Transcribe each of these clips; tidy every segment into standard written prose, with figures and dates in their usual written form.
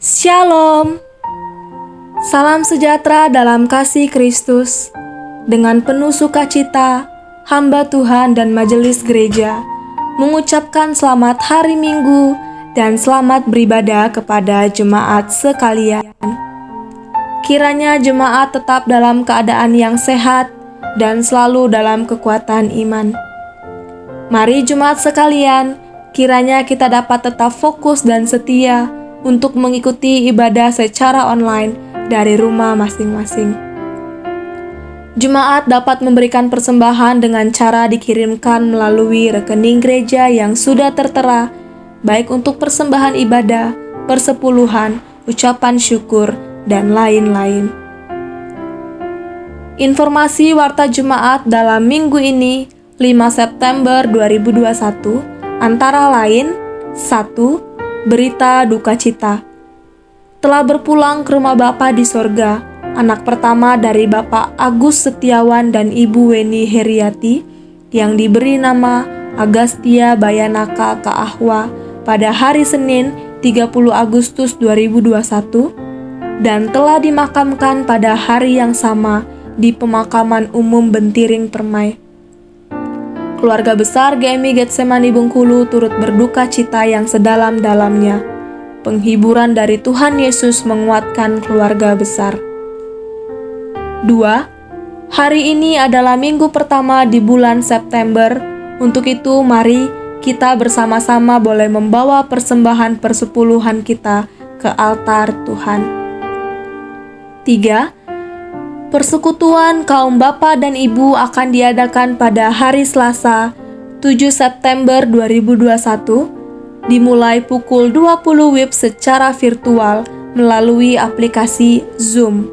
Shalom. Salam sejahtera dalam kasih Kristus. Dengan penuh sukacita, hamba Tuhan dan majelis gereja mengucapkan selamat hari Minggu dan selamat beribadah kepada jemaat sekalian. Kiranya jemaat tetap dalam keadaan yang sehat dan selalu dalam kekuatan iman. Mari jemaat sekalian, kiranya kita dapat tetap fokus dan setia untuk mengikuti ibadah secara online dari rumah masing-masing. Jemaat dapat memberikan persembahan dengan cara dikirimkan melalui rekening gereja yang sudah tertera, baik untuk persembahan ibadah, persepuluhan, ucapan syukur, dan lain-lain. Informasi warta jemaat dalam minggu ini, 5 September 2021, antara lain: 1. Berita duka cita. Telah berpulang ke rumah Bapa di sorga, anak pertama dari Bapak Agus Setiawan dan Ibu Weni Heriati, yang diberi nama Agastya Bayanaka Kaahwa pada hari Senin 30 Agustus 2021, dan telah dimakamkan pada hari yang sama di Pemakaman Umum Bentiring Permai. Keluarga besar GMI Getsemani Bengkulu turut berduka cita yang sedalam-dalamnya. Penghiburan dari Tuhan Yesus menguatkan keluarga besar. 2. Hari ini adalah minggu pertama di bulan September. Untuk itu, mari kita bersama-sama boleh membawa persembahan persepuluhan kita ke altar Tuhan. 3. Persekutuan kaum bapa dan ibu akan diadakan pada hari Selasa, 7 September 2021, dimulai pukul 20 WIB secara virtual melalui aplikasi Zoom.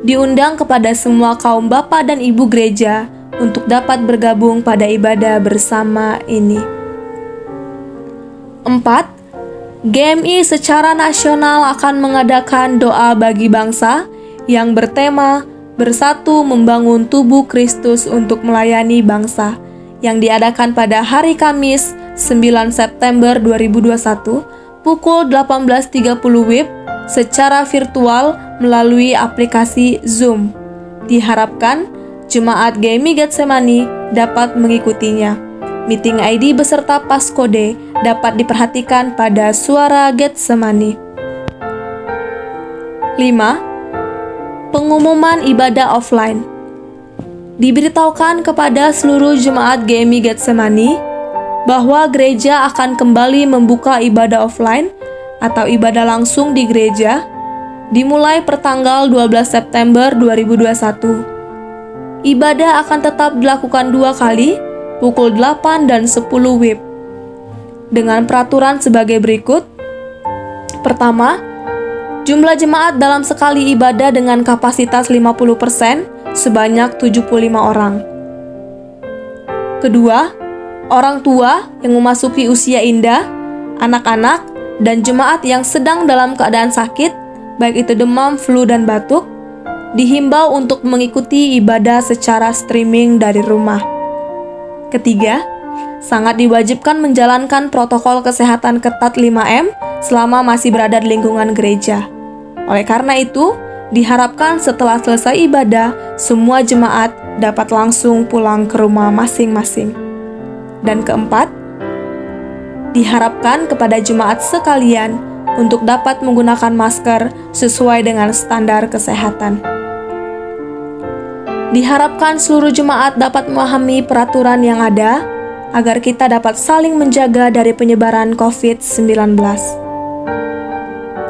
Diundang kepada semua kaum bapa dan ibu gereja untuk dapat bergabung pada ibadah bersama ini. 4. GMI secara nasional akan mengadakan doa bagi bangsa yang bertema Bersatu Membangun Tubuh Kristus untuk Melayani Bangsa, yang diadakan pada hari Kamis 9 September 2021 pukul 18.30 WIB secara virtual melalui aplikasi Zoom. Diharapkan jemaat GMI Getsemani dapat mengikutinya. Meeting ID beserta paskode dapat diperhatikan pada Suara Getsemani. 5. Pengumuman ibadah offline. Diberitahukan kepada seluruh jemaat GMI Getsemani bahwa gereja akan kembali membuka ibadah offline atau ibadah langsung di gereja dimulai pertanggal 12 September 2021. Ibadah akan tetap dilakukan 2 kali, pukul 8 dan 10 WIB. Dengan peraturan sebagai berikut. Pertama, jumlah jemaat dalam sekali ibadah dengan kapasitas 50% sebanyak 75 orang. Kedua, orang tua yang memasuki usia indah, anak-anak, dan jemaat yang sedang dalam keadaan sakit, baik itu demam, flu, dan batuk, dihimbau untuk mengikuti ibadah secara streaming dari rumah. Ketiga, sangat diwajibkan menjalankan protokol kesehatan ketat 5M selama masih berada di lingkungan gereja. Oleh karena itu, diharapkan setelah selesai ibadah, semua jemaat dapat langsung pulang ke rumah masing-masing. Dan keempat, diharapkan kepada jemaat sekalian untuk dapat menggunakan masker sesuai dengan standar kesehatan. Diharapkan seluruh jemaat dapat memahami peraturan yang ada agar kita dapat saling menjaga dari penyebaran COVID-19.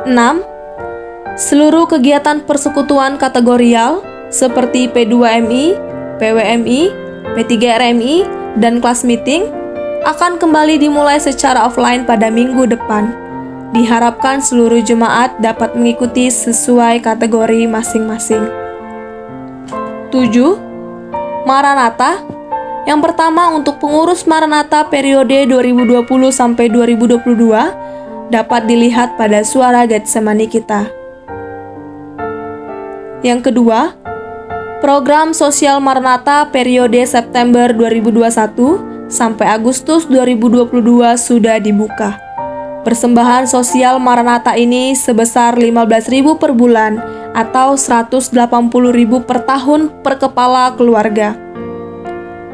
6. Seluruh kegiatan persekutuan kategorial seperti P2MI, PWMI, P3RMI, dan kelas meeting akan kembali dimulai secara offline pada minggu depan. Diharapkan seluruh jemaat dapat mengikuti sesuai kategori masing-masing. 7. Maranatha. Yang pertama, untuk pengurus Maranatha periode 2020 sampai 2022 dapat dilihat pada Suara Getsemani kita. Yang kedua, program sosial Maranatha periode September 2021 sampai Agustus 2022 sudah dibuka. Persembahan sosial Maranatha ini sebesar 15.000 per bulan atau 180.000 per tahun per kepala keluarga.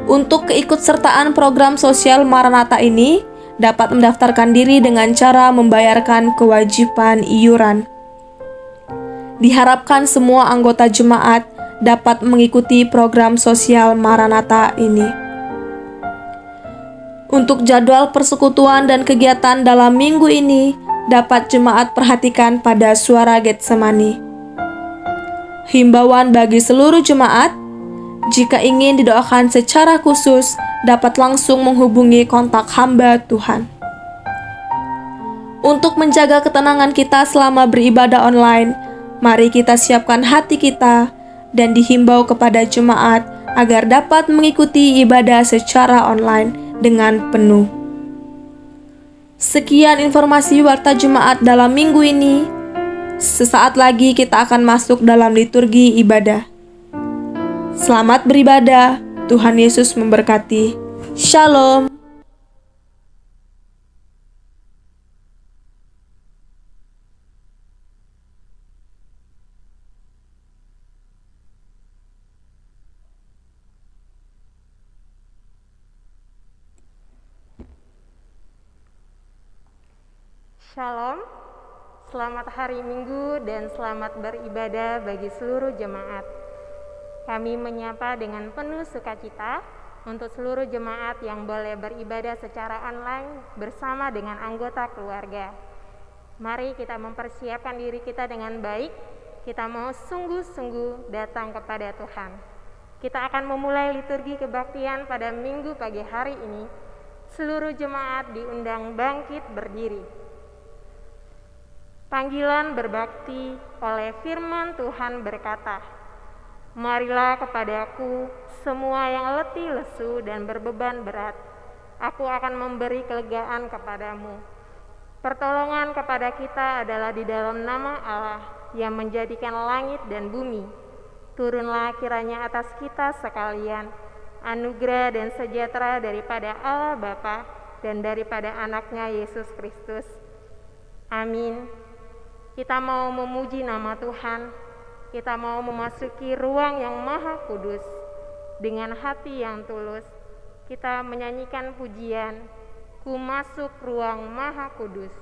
Untuk keikutsertaan program sosial Maranatha ini dapat mendaftarkan diri dengan cara membayarkan kewajiban iuran. Diharapkan semua anggota jemaat dapat mengikuti program sosial Maranatha ini. Untuk jadwal persekutuan dan kegiatan dalam minggu ini dapat jemaat perhatikan pada Suara Getsemani. Himbauan bagi seluruh jemaat, jika ingin didoakan secara khusus, dapat langsung menghubungi kontak hamba Tuhan. Untuk menjaga ketenangan kita selama beribadah online, mari kita siapkan hati kita dan dihimbau kepada jemaat agar dapat mengikuti ibadah secara online dengan penuh. Sekian informasi Warta Jemaat dalam minggu ini. Sesaat lagi kita akan masuk dalam liturgi ibadah. Selamat beribadah, Tuhan Yesus memberkati. Shalom. Shalom, selamat hari Minggu dan selamat beribadah bagi seluruh jemaat. Kami menyapa dengan penuh sukacita untuk seluruh jemaat yang boleh beribadah secara online bersama dengan anggota keluarga. Mari kita mempersiapkan diri kita dengan baik, kita mau sungguh-sungguh datang kepada Tuhan. Kita akan memulai liturgi kebaktian pada Minggu pagi hari ini. Seluruh jemaat diundang bangkit berdiri. Panggilan berbakti oleh firman Tuhan berkata, "Marilah kepadaku semua yang letih lesu dan berbeban berat, aku akan memberi kelegaan kepadamu." Pertolongan kepada kita adalah di dalam nama Allah yang menjadikan langit dan bumi. Turunlah kiranya atas kita sekalian anugerah dan sejahtera daripada Allah Bapa dan daripada anaknya Yesus Kristus. Amin. Kita mau memuji nama Tuhan, kita mau memasuki ruang yang maha kudus. Dengan hati yang tulus, kita menyanyikan pujian, "Ku masuk ruang maha kudus."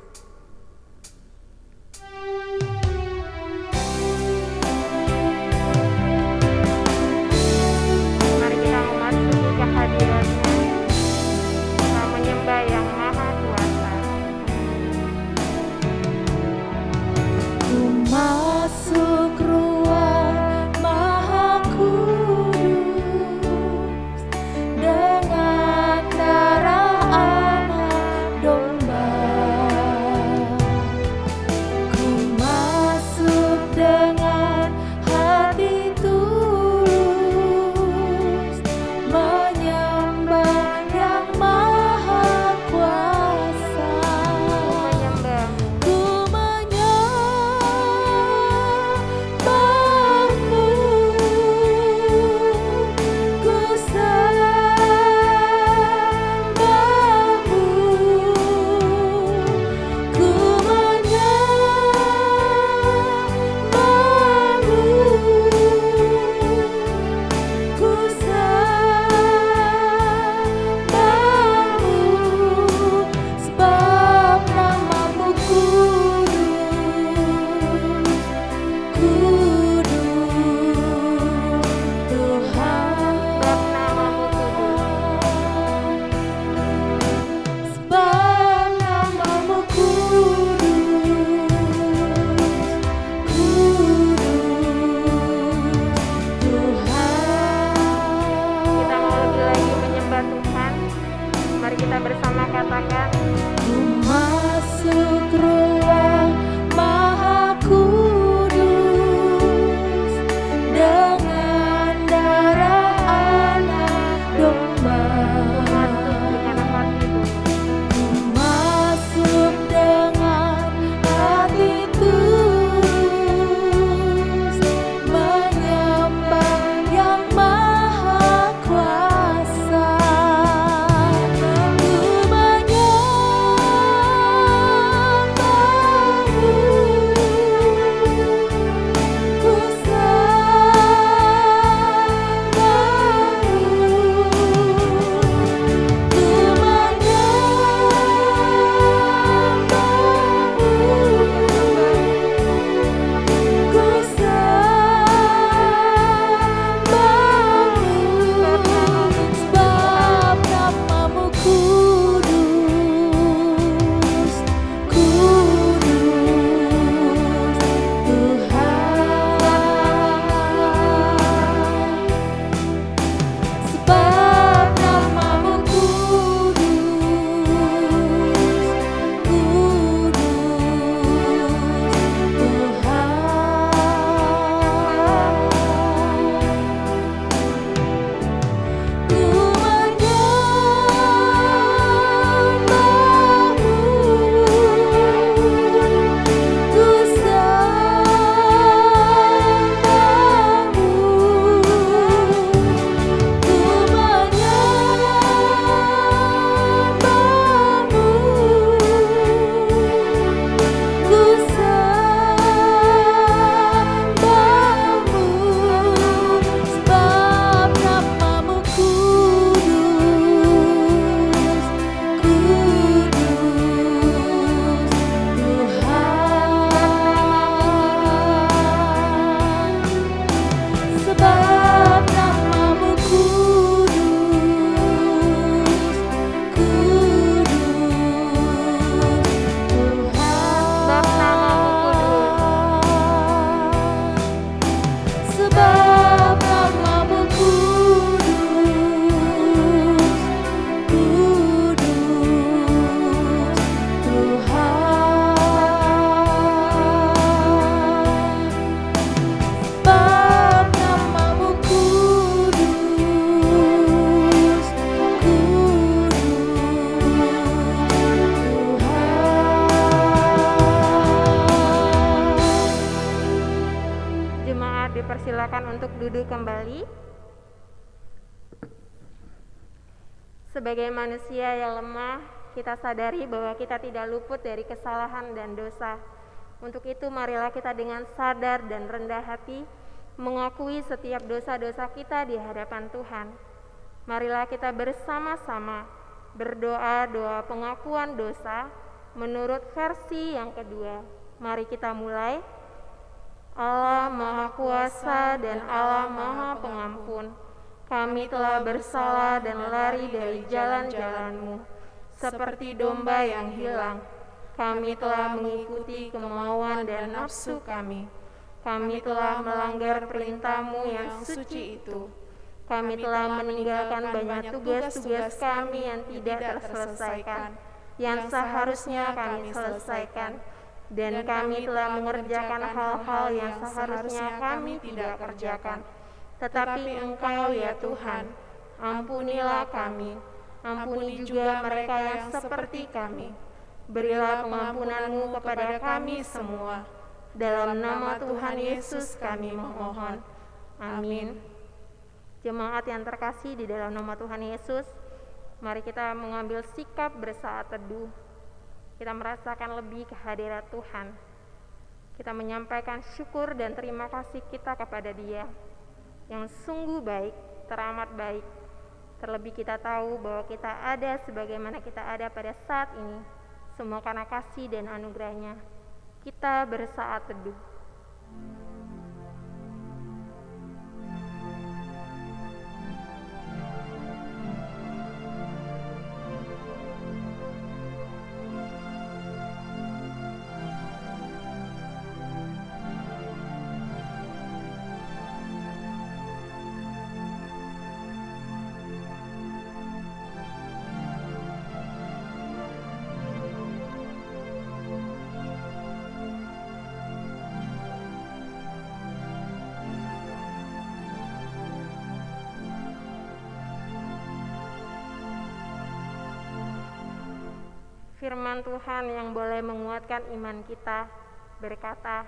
Mari kita memasuki kehadiran-Nya, kita menyembah yang maha kuasa. Masuk ruang maha kudus dengan darah anak domba. Ku masuk dengan hati tulus menyembah yang maha kuasa. Ku menyembah untuk duduk kembali. Sebagai manusia yang lemah, kita sadari bahwa kita tidak luput dari kesalahan dan dosa. Untuk itu marilah kita dengan sadar dan rendah hati mengakui setiap dosa-dosa kita di hadapan Tuhan. Marilah kita bersama-sama berdoa doa pengakuan dosa menurut versi yang kedua. Mari kita mulai. Allah Maha Kuasa dan Allah Maha Pengampun, kami telah bersalah dan lari dari jalan-jalan-Mu, seperti domba yang hilang. Kami telah mengikuti kemauan dan nafsu kami. Kami telah melanggar perintah-Mu yang suci itu. Kami telah meninggalkan banyak tugas-tugas kami yang tidak terselesaikan, yang seharusnya kami selesaikan. Dan kami telah mengerjakan hal-hal yang seharusnya kami tidak kerjakan. Tetapi Engkau ya Tuhan, ampunilah kami. Ampuni juga mereka yang seperti kami. Berilah pengampunan-Mu kepada kami semua. Dalam nama Tuhan Yesus kami memohon. Amin. Jemaat yang terkasih di dalam nama Tuhan Yesus, mari kita mengambil sikap bersaat teduh. Kita merasakan lebih kehadirat Tuhan. Kita menyampaikan syukur dan terima kasih kita kepada Dia yang sungguh baik, teramat baik. Terlebih kita tahu bahwa kita ada sebagaimana kita ada pada saat ini, semua karena kasih dan anugerah-Nya. Kita bersaat teduh. Firman Tuhan yang boleh menguatkan iman kita berkata,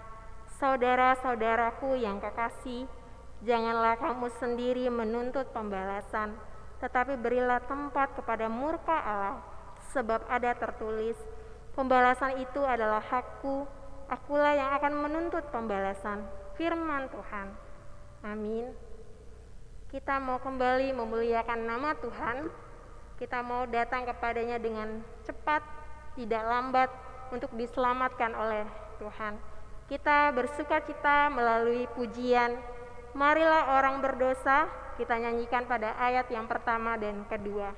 "Saudara-saudaraku yang kekasih, janganlah kamu sendiri menuntut pembalasan, tetapi berilah tempat kepada murka Allah, sebab ada tertulis, pembalasan itu adalah hakku, akulah yang akan menuntut pembalasan." Firman Tuhan. Amin. Kita mau kembali memuliakan nama Tuhan. Kita mau datang kepadanya dengan cepat, tidak lambat, untuk diselamatkan oleh Tuhan. Kita bersukacita melalui pujian "Marilah Orang Berdosa", kita nyanyikan pada ayat yang pertama dan kedua.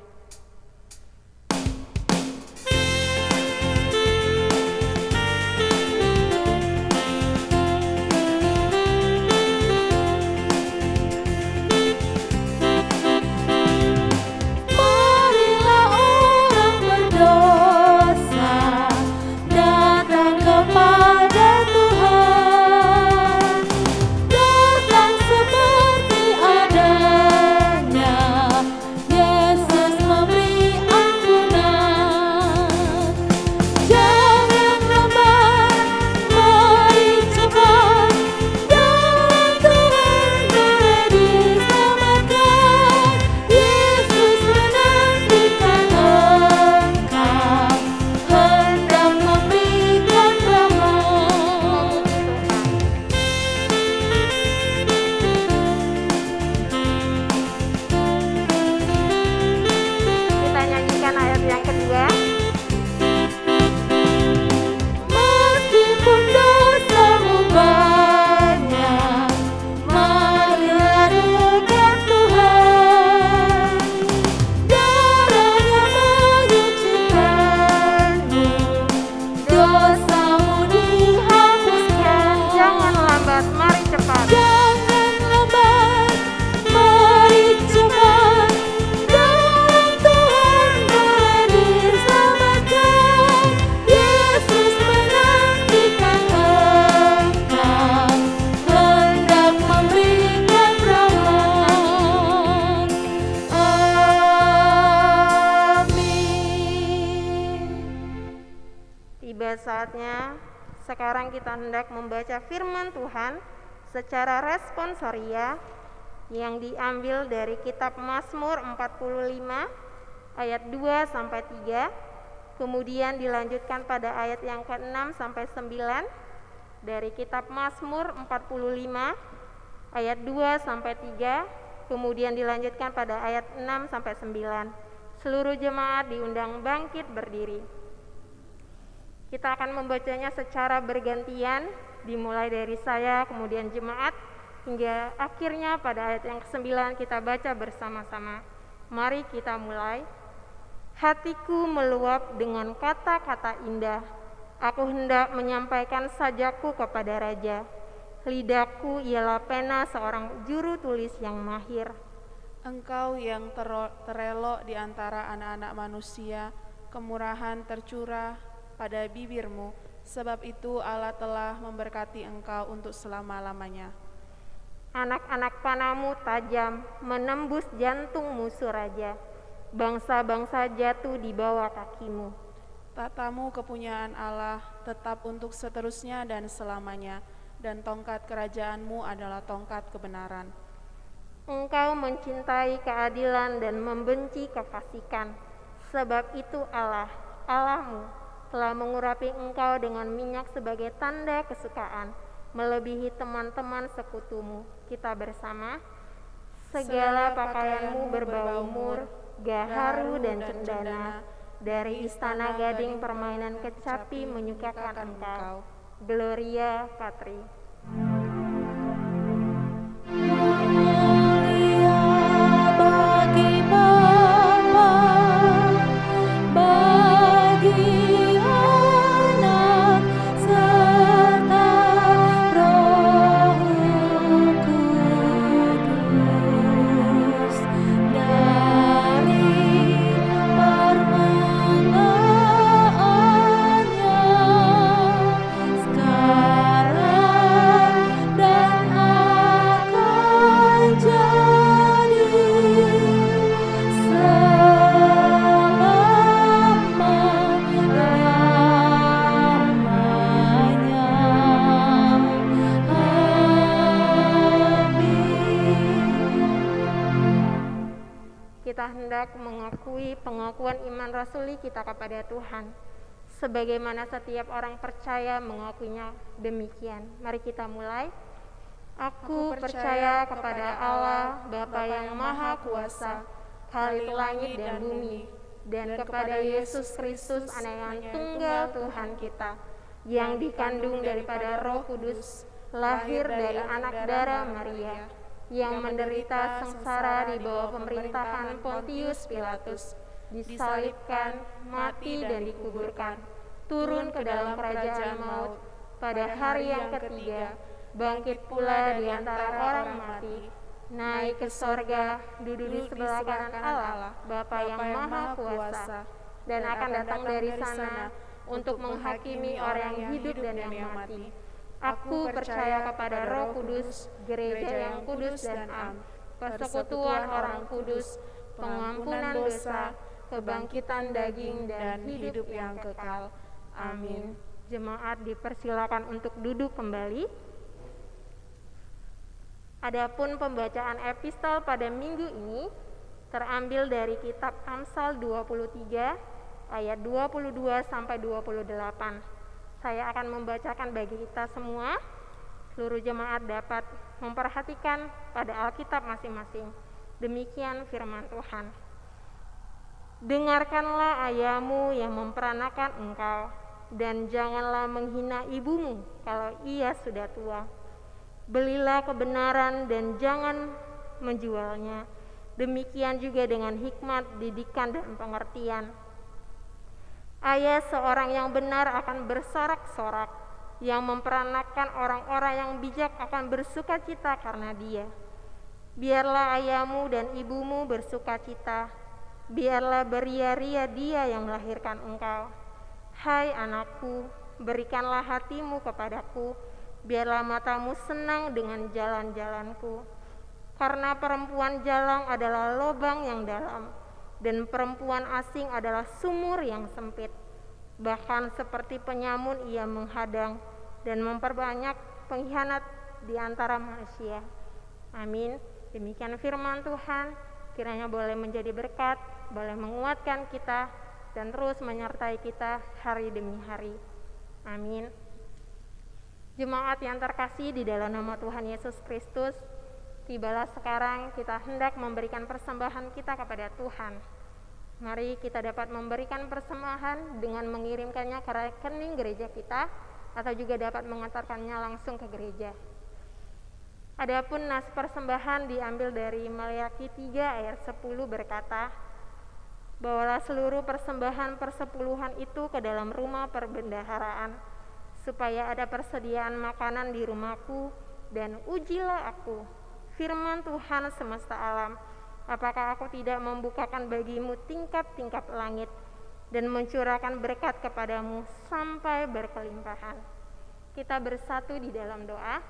Saatnya sekarang kita hendak membaca firman Tuhan secara responsoria yang diambil dari kitab Mazmur 45 ayat 2 sampai 3, kemudian dilanjutkan pada ayat yang ke-6 sampai 9 dari kitab Mazmur 45 ayat 2 sampai 3, kemudian dilanjutkan pada ayat 6 sampai 9. Seluruh jemaat diundang bangkit berdiri. Kita akan membacanya secara bergantian, dimulai dari saya, kemudian jemaat, hingga akhirnya pada ayat yang ke-9 kita baca bersama-sama. Mari kita mulai. Hatiku meluap dengan kata-kata indah. Aku hendak menyampaikan sajaku kepada Raja. Lidahku ialah pena seorang juru tulis yang mahir. Engkau yang terelok di antara anak-anak manusia, kemurahan tercurah pada bibirmu, sebab itu Allah telah memberkati engkau untuk selama-lamanya. Anak-anak panamu tajam, menembus jantung musuh raja. Bangsa-bangsa jatuh di bawah kakimu. Tatamu kepunyaan Allah tetap untuk seterusnya dan selamanya, dan tongkat kerajaanmu adalah tongkat kebenaran. Engkau mencintai keadilan dan membenci kefasikan. Sebab itu Allah, Allahmu, telah mengurapi engkau dengan minyak sebagai tanda kesukaan, melebihi teman-teman sekutumu. Kita bersama. Segala pakaianmu berbau mur, gaharu dan cendana. Dari istana gading permainan kecapi menyukakan engkau. Gloria Patri. Kita hendak mengakui pengakuan iman rasuli kita kepada Tuhan, sebagaimana setiap orang percaya mengakuinya demikian. Mari kita mulai. Aku percaya kepada Allah, Bapa yang Maha Kuasa, Khalik langit dan bumi, dan kepada Yesus Kristus, Anak yang tunggal Tuhan kita, yang dikandung daripada Roh Kudus, lahir dari anak darah Maria, yang menderita sengsara di bawah pemerintahan Pontius Pilatus, disalibkan, mati dan dikuburkan, turun ke dalam kerajaan maut, pada hari yang ketiga, bangkit pula di antara orang mati, naik ke sorga, duduk di sebelah kanan Allah, Bapa yang Maha Kuasa, dan akan datang dari sana untuk menghakimi orang yang hidup dan yang mati. Aku percaya kepada Roh Kudus, gereja yang kudus dan am, persekutuan orang kudus, pengampunan dosa, kebangkitan daging, dan hidup yang kekal. Amin. Jemaat dipersilakan untuk duduk kembali. Adapun pembacaan epistol pada minggu ini terambil dari kitab Amsal 23 ayat 22 sampai 28. Saya akan membacakan bagi kita semua. Seluruh jemaat dapat memperhatikan pada Alkitab masing-masing. Demikian firman Tuhan. Dengarkanlah ayahmu yang memperanakan engkau, dan janganlah menghina ibumu kalau ia sudah tua. Belilah kebenaran dan jangan menjualnya. Demikian juga dengan hikmat, didikan, dan pengertian. Ayah seorang yang benar akan bersorak-sorak, yang memperanakan orang-orang yang bijak akan bersukacita karena dia. Biarlah ayahmu dan ibumu bersukacita, biarlah beria-ria dia yang melahirkan engkau. Hai anakku, berikanlah hatimu kepadaku, biarlah matamu senang dengan jalan-jalanku. Karena perempuan jalang adalah lubang yang dalam, dan perempuan asing adalah sumur yang sempit. Bahkan seperti penyamun ia menghadang dan memperbanyak pengkhianat di antara manusia. Amin. Demikian firman Tuhan, kiranya boleh menjadi berkat, boleh menguatkan kita, dan terus menyertai kita hari demi hari. Amin. Jemaat yang terkasih di dalam nama Tuhan Yesus Kristus, tibalah sekarang kita hendak memberikan persembahan kita kepada Tuhan. Mari kita dapat memberikan persembahan dengan mengirimkannya ke rekening gereja kita, atau juga dapat mengantarkannya langsung ke gereja. Adapun nas persembahan diambil dari Maleakhi 3 ayat 10 berkata, "Bawalah seluruh persembahan persepuluhan itu ke dalam rumah perbendaharaan, supaya ada persediaan makanan di rumahku, dan ujilah aku, firman Tuhan semesta alam, apakah aku tidak membukakan bagimu tingkap-tingkap langit, dan mencurahkan berkat kepadamu sampai berkelimpahan." Kita bersatu di dalam doa.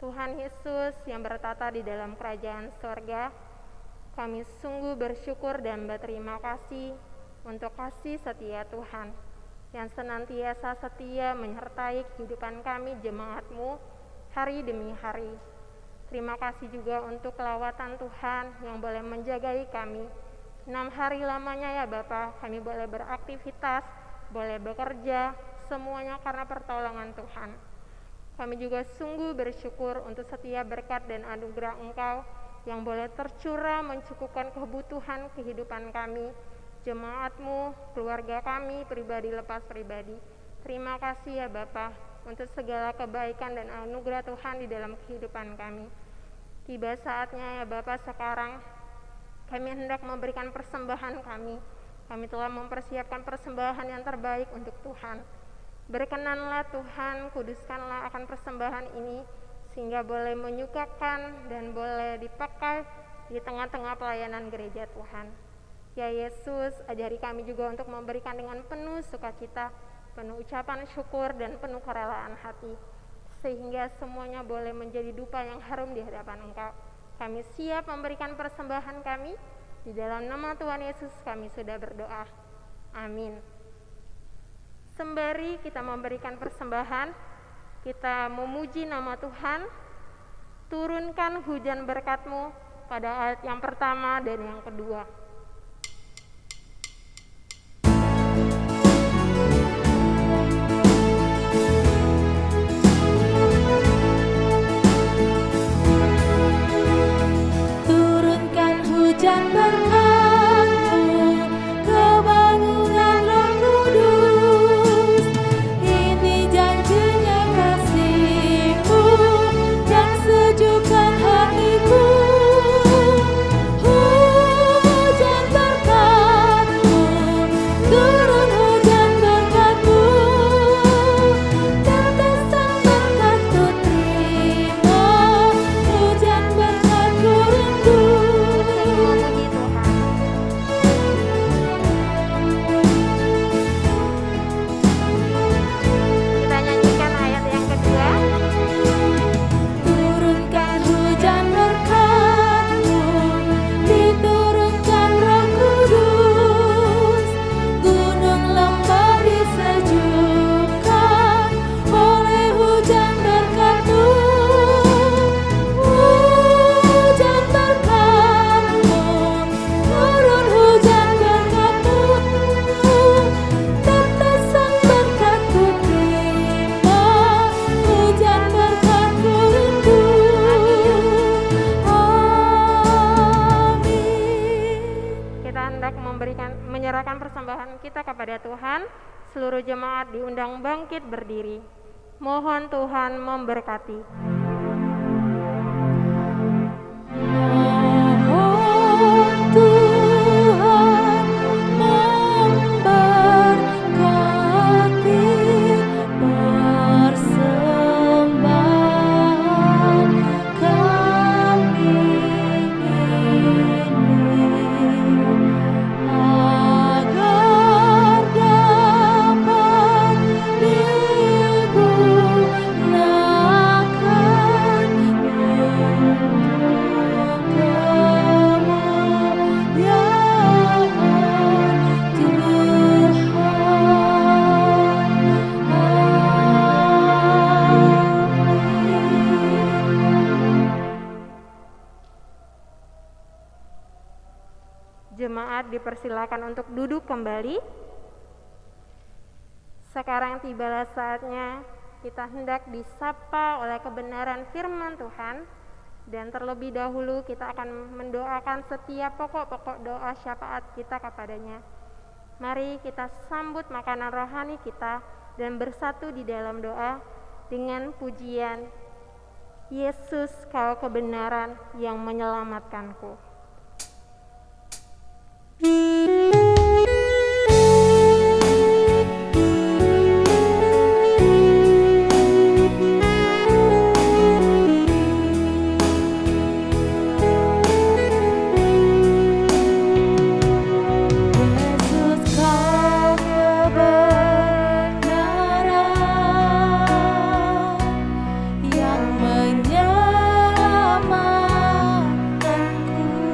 Tuhan Yesus yang bertata di dalam kerajaan sorga, kami sungguh bersyukur dan berterima kasih untuk kasih setia Tuhan yang senantiasa setia menyertai kehidupan kami jemaat-Mu hari demi hari. Terima kasih juga untuk kelawatan Tuhan yang boleh menjagai kami 6 hari lamanya ya Bapa. Kami boleh beraktivitas, boleh bekerja, semuanya karena pertolongan Tuhan. Kami juga sungguh bersyukur untuk setiap berkat dan anugerah Engkau yang boleh tercurah mencukupkan kebutuhan kehidupan kami, jemaat-Mu, keluarga kami, pribadi lepas pribadi. Terima kasih ya Bapa untuk segala kebaikan dan anugerah Tuhan di dalam kehidupan kami. Tiba saatnya ya Bapa, sekarang kami hendak memberikan persembahan kami. Kami telah mempersiapkan persembahan yang terbaik untuk Tuhan. Berkenanlah Tuhan, kuduskanlah akan persembahan ini, sehingga boleh menyukakan dan boleh dipakai di tengah-tengah pelayanan gereja Tuhan. Ya Yesus, ajari kami juga untuk memberikan dengan penuh sukacita, penuh ucapan syukur dan penuh kerelaan hati, sehingga semuanya boleh menjadi dupa yang harum di hadapan Engkau. Kami siap memberikan persembahan kami. Di dalam nama Tuhan Yesus kami sudah berdoa. Amin. Sembari kita memberikan persembahan, kita memuji nama Tuhan. Turunkan hujan berkat-Mu pada ayat yang pertama dan yang kedua. Turunkan hujan berkat-Mu, kebangunan Roh Kudus. Ini janjinya kasih-Mu yang sejukkan hatiku. Hujan berkat-Mu, turun hujan berkat-Mu. Tetesan berkat-Ku terima, hujan berkat-Ku rindu. Memuji Tuhan. Kita nyanyikan ayat yang kedua. Turunkan hujan berkat-Mu, diturunkan Roh Kudus. Gunung lembah disejukkan oleh hujan berkat-Mu. Hujan berkat-Mu, turun hujan berkat-Mu. Tetesan berkat-Ku terima, hujan berkat-Ku rindu. Amin. Kita hendak menyerahkan persembahan kita kepada Tuhan. Seluruh jemaat diundang bangkit berdiri. Mohon Tuhan memberkati. Mohon Tuhan memberkati persembahan kami ini, agar dapat digunakan dipersilakan untuk duduk kembali. Sekarang tibalah saatnya kita hendak disapa oleh kebenaran firman Tuhan, dan terlebih dahulu kita akan mendoakan setiap pokok-pokok doa syafaat kita kepadanya. Mari kita sambut makanan rohani kita dan bersatu di dalam doa dengan pujian, Yesus, Kau kebenaran yang menyelamatkanku. Yang menyelamatkanku.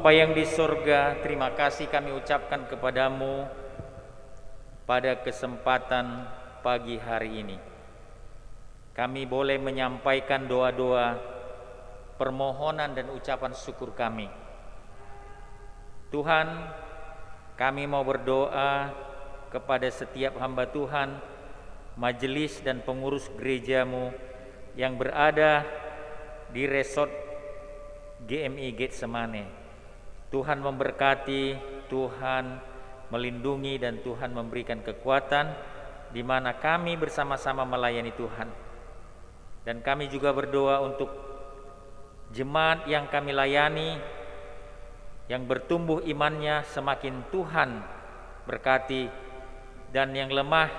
Bapa yang di sorga, terima kasih kami ucapkan kepadamu pada kesempatan pagi hari ini. Kami boleh menyampaikan doa-doa, permohonan dan ucapan syukur kami. Tuhan, kami mau berdoa kepada setiap hamba Tuhan, majelis dan pengurus gerejamu yang berada di resort GMI Getsemane. Tuhan memberkati, Tuhan melindungi, dan Tuhan memberikan kekuatan di mana kami bersama-sama melayani Tuhan. Dan kami juga berdoa untuk jemaat yang kami layani, yang bertumbuh imannya semakin Tuhan berkati, dan yang lemah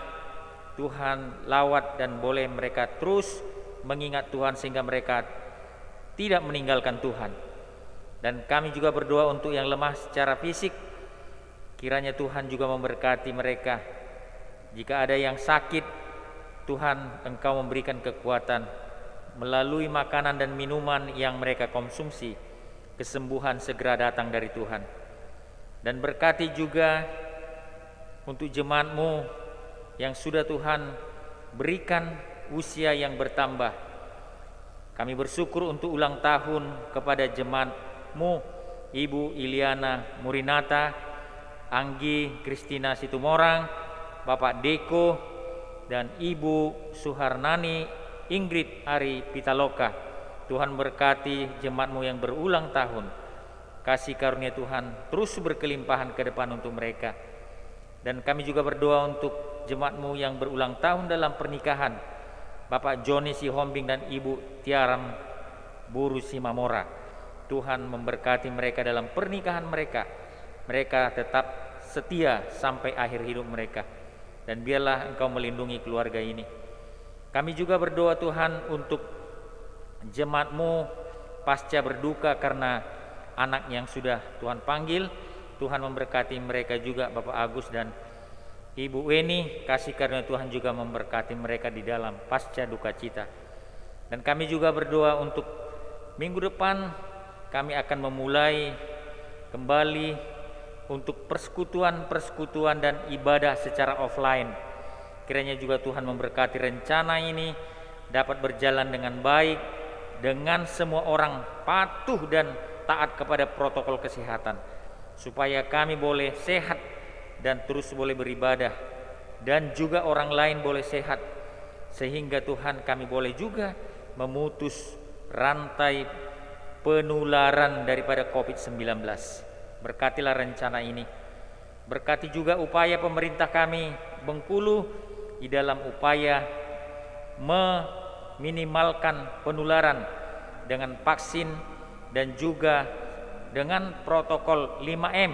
Tuhan lawat dan boleh mereka terus mengingat Tuhan sehingga mereka tidak meninggalkan Tuhan. Dan kami juga berdoa untuk yang lemah secara fisik, kiranya Tuhan juga memberkati mereka. Jika ada yang sakit, Tuhan Engkau memberikan kekuatan melalui makanan dan minuman yang mereka konsumsi, kesembuhan segera datang dari Tuhan. Dan berkati juga untuk jemaat-Mu yang sudah Tuhan berikan usia yang bertambah. Kami bersyukur untuk ulang tahun kepada jemaat-Mu, Ibu Iliana Murinata, Anggi Kristina Situmorang, Bapak Deko, dan Ibu Suharnani Ingrid Ari Pitaloka. Tuhan berkati jemaat-Mu yang berulang tahun. Kasih karunia Tuhan terus berkelimpahan ke depan untuk mereka. Dan kami juga berdoa untuk jemaat-Mu yang berulang tahun dalam pernikahan, Bapak Joni Sihombing dan Ibu Tiaram Buru Simamora. Tuhan memberkati mereka dalam pernikahan mereka. Mereka tetap setia sampai akhir hidup mereka. Dan biarlah Engkau melindungi keluarga ini. Kami juga berdoa Tuhan untuk jemaat-Mu pasca berduka karena anak yang sudah Tuhan panggil. Tuhan memberkati mereka juga, Bapak Agus dan Ibu Weni. Kasih karunia Tuhan juga memberkati mereka di dalam pasca duka cita. Dan kami juga berdoa untuk minggu depan kami akan memulai kembali untuk persekutuan dan ibadah secara offline. Kiranya juga Tuhan memberkati rencana ini dapat berjalan dengan baik, dengan semua orang patuh dan taat kepada protokol kesehatan, supaya kami boleh sehat dan terus boleh beribadah, dan juga orang lain boleh sehat, sehingga Tuhan kami boleh juga memutus rantai penularan daripada COVID-19. Berkatilah rencana ini. Berkati juga upaya pemerintah kami Bengkulu di dalam upaya meminimalkan penularan dengan vaksin dan juga dengan protokol 5M.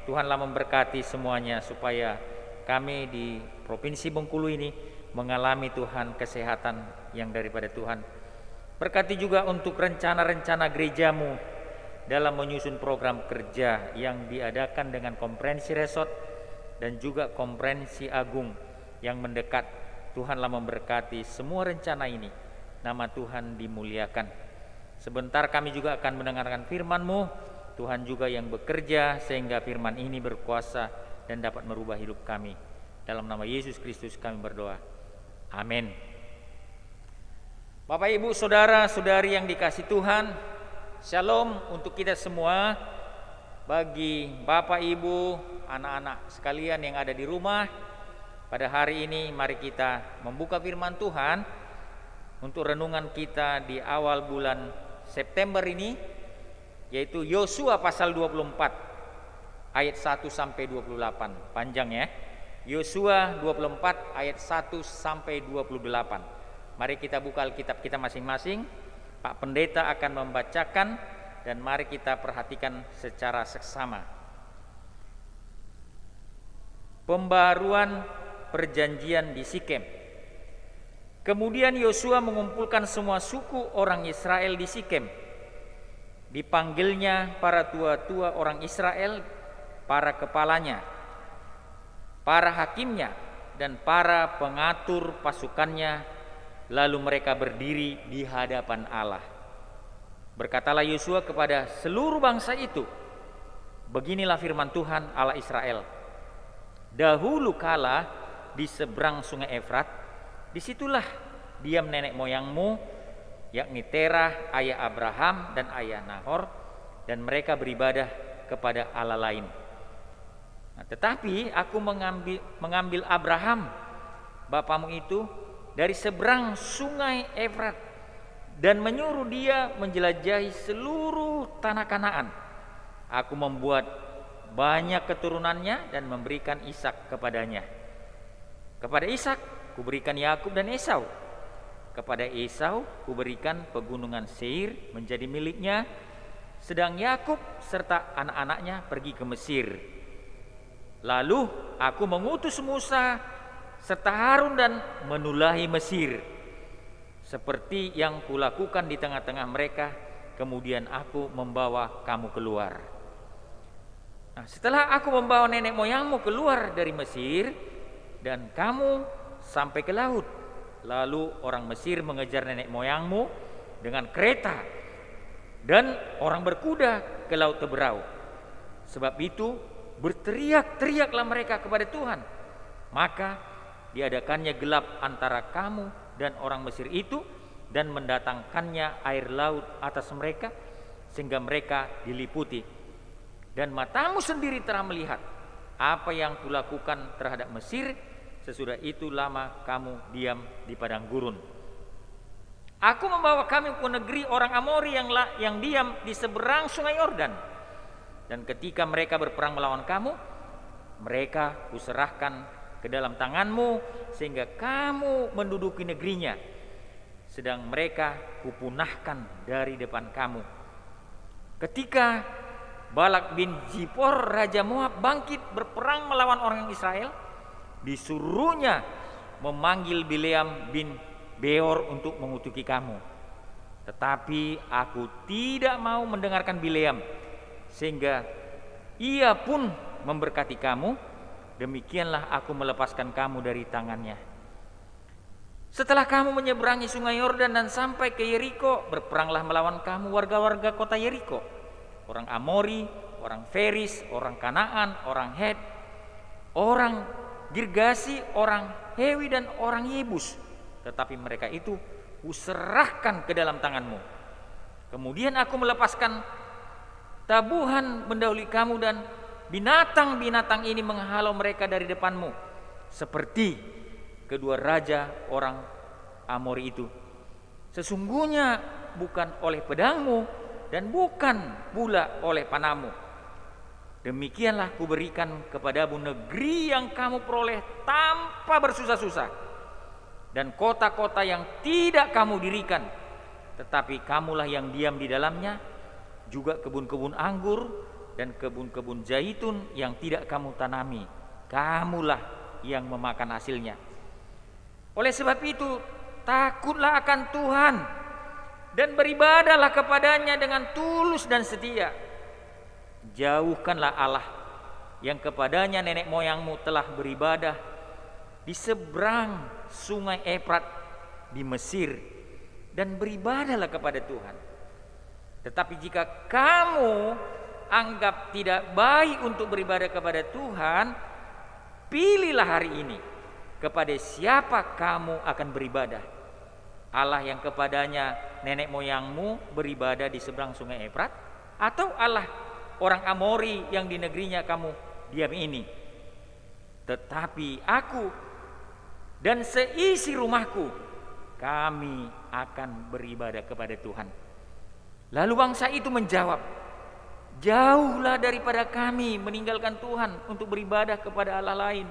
Tuhanlah memberkati semuanya supaya kami di Provinsi Bengkulu ini mengalami Tuhan kesehatan yang daripada Tuhan. Berkati juga untuk rencana-rencana gerejamu dalam menyusun program kerja yang diadakan dengan konferensi resort dan juga konferensi agung yang mendekat. Tuhanlah memberkati semua rencana ini. Nama Tuhan dimuliakan. Sebentar kami juga akan mendengarkan firman-Mu. Tuhan juga yang bekerja sehingga firman ini berkuasa dan dapat merubah hidup kami. Dalam nama Yesus Kristus kami berdoa. Amin. Bapak, Ibu, Saudara, Saudari yang dikasihi Tuhan, Shalom untuk kita semua. Bagi Bapak, Ibu, anak-anak sekalian yang ada di rumah, pada hari ini mari kita membuka firman Tuhan untuk renungan kita di awal bulan September ini, yaitu Yosua pasal 24 ayat 1 sampai 28. Panjang ya. Yosua 24 ayat 1 sampai 28. Mari kita buka Alkitab kita masing-masing. Pak Pendeta akan membacakan dan mari kita perhatikan secara seksama. Pembaruan perjanjian di Sikem. Kemudian Yosua mengumpulkan semua suku orang Israel di Sikem. Dipanggilnya para tua-tua orang Israel, para kepalanya, para hakimnya, dan para pengatur pasukannya. Lalu mereka berdiri di hadapan Allah. Berkatalah Yosua kepada seluruh bangsa itu, Beginilah firman Tuhan Allah Israel. Dahulu kala di seberang sungai Efrat, disitulah diam nenek moyangmu, yakni Terah ayah Abraham dan ayah Nahor, dan mereka beribadah kepada Allah lain. Nah, tetapi aku mengambil Abraham bapamu itu dari seberang sungai Efrat dan menyuruh dia menjelajahi seluruh tanah Kanaan. Aku membuat banyak keturunannya dan memberikan Ishak kepadanya. Kepada Ishak kuberikan Yakub dan Esau. Kepada Esau kuberikan pegunungan Seir menjadi miliknya, sedang Yakub serta anak-anaknya pergi ke Mesir. Lalu aku mengutus Musa serta Harun dan menulahi Mesir, seperti yang kulakukan di tengah-tengah mereka. Kemudian aku membawa kamu keluar. Nah, setelah aku membawa nenek moyangmu keluar dari Mesir dan kamu sampai ke laut, lalu orang Mesir mengejar nenek moyangmu dengan kereta dan orang berkuda ke laut Teberau. Sebab itu berteriak-teriaklah mereka kepada Tuhan. Maka diadakannya gelap antara kamu dan orang Mesir itu, dan mendatangkannya air laut atas mereka, sehingga mereka diliputi. Dan matamu sendiri telah melihat apa yang kulakukan terhadap Mesir. Sesudah itu lama kamu diam di padang gurun. Aku membawa kamu ke negeri orang Amori yang diam di seberang sungai Yordan. Dan ketika mereka berperang melawan kamu, mereka kuserahkan ke dalam tanganmu, sehingga kamu menduduki negerinya. Sedang mereka kupunahkan dari depan kamu. Ketika Balak bin Zippor raja Moab bangkit berperang melawan orang Israel, disuruhnya memanggil Bileam bin Beor untuk mengutuki kamu. Tetapi aku tidak mau mendengarkan Bileam, sehingga ia pun memberkati kamu. Demikianlah aku melepaskan kamu dari tangannya. Setelah kamu menyeberangi sungai Yordan dan sampai ke Yeriko, berperanglah melawan kamu warga-warga kota Yeriko, orang Amori, orang Feris, orang Kanaan, orang Het, orang Girgasi, orang Hewi dan orang Yebus. Tetapi mereka itu kuserahkan ke dalam tanganmu. Kemudian aku melepaskan tabuhan mendahului kamu, dan binatang-binatang ini menghalau mereka dari depanmu, seperti kedua raja orang Amori itu. Sesungguhnya bukan oleh pedangmu dan bukan pula oleh panahmu. Demikianlah kuberikan kepadamu negeri yang kamu peroleh tanpa bersusah-susah, dan kota-kota yang tidak kamu dirikan, tetapi kamulah yang diam di dalamnya, juga kebun-kebun anggur dan kebun-kebun zaitun yang tidak kamu tanami, kamulah yang memakan hasilnya. Oleh sebab itu, takutlah akan Tuhan dan beribadahlah kepadanya dengan tulus dan setia. Jauhkanlah Allah yang kepadanya nenek moyangmu telah beribadah di seberang sungai Efrat di Mesir, dan beribadahlah kepada Tuhan. Tetapi jika kamu anggap tidak baik untuk beribadah kepada Tuhan, pilihlah hari ini kepada siapa kamu akan beribadah. Allah yang kepadanya nenek moyangmu beribadah di seberang sungai Efrat, atau Allah orang Amori yang di negerinya kamu diam ini? Tetapi aku dan seisi rumahku, kami akan beribadah kepada Tuhan. Lalu bangsa itu menjawab, jauhlah daripada kami meninggalkan Tuhan untuk beribadah kepada Allah lain.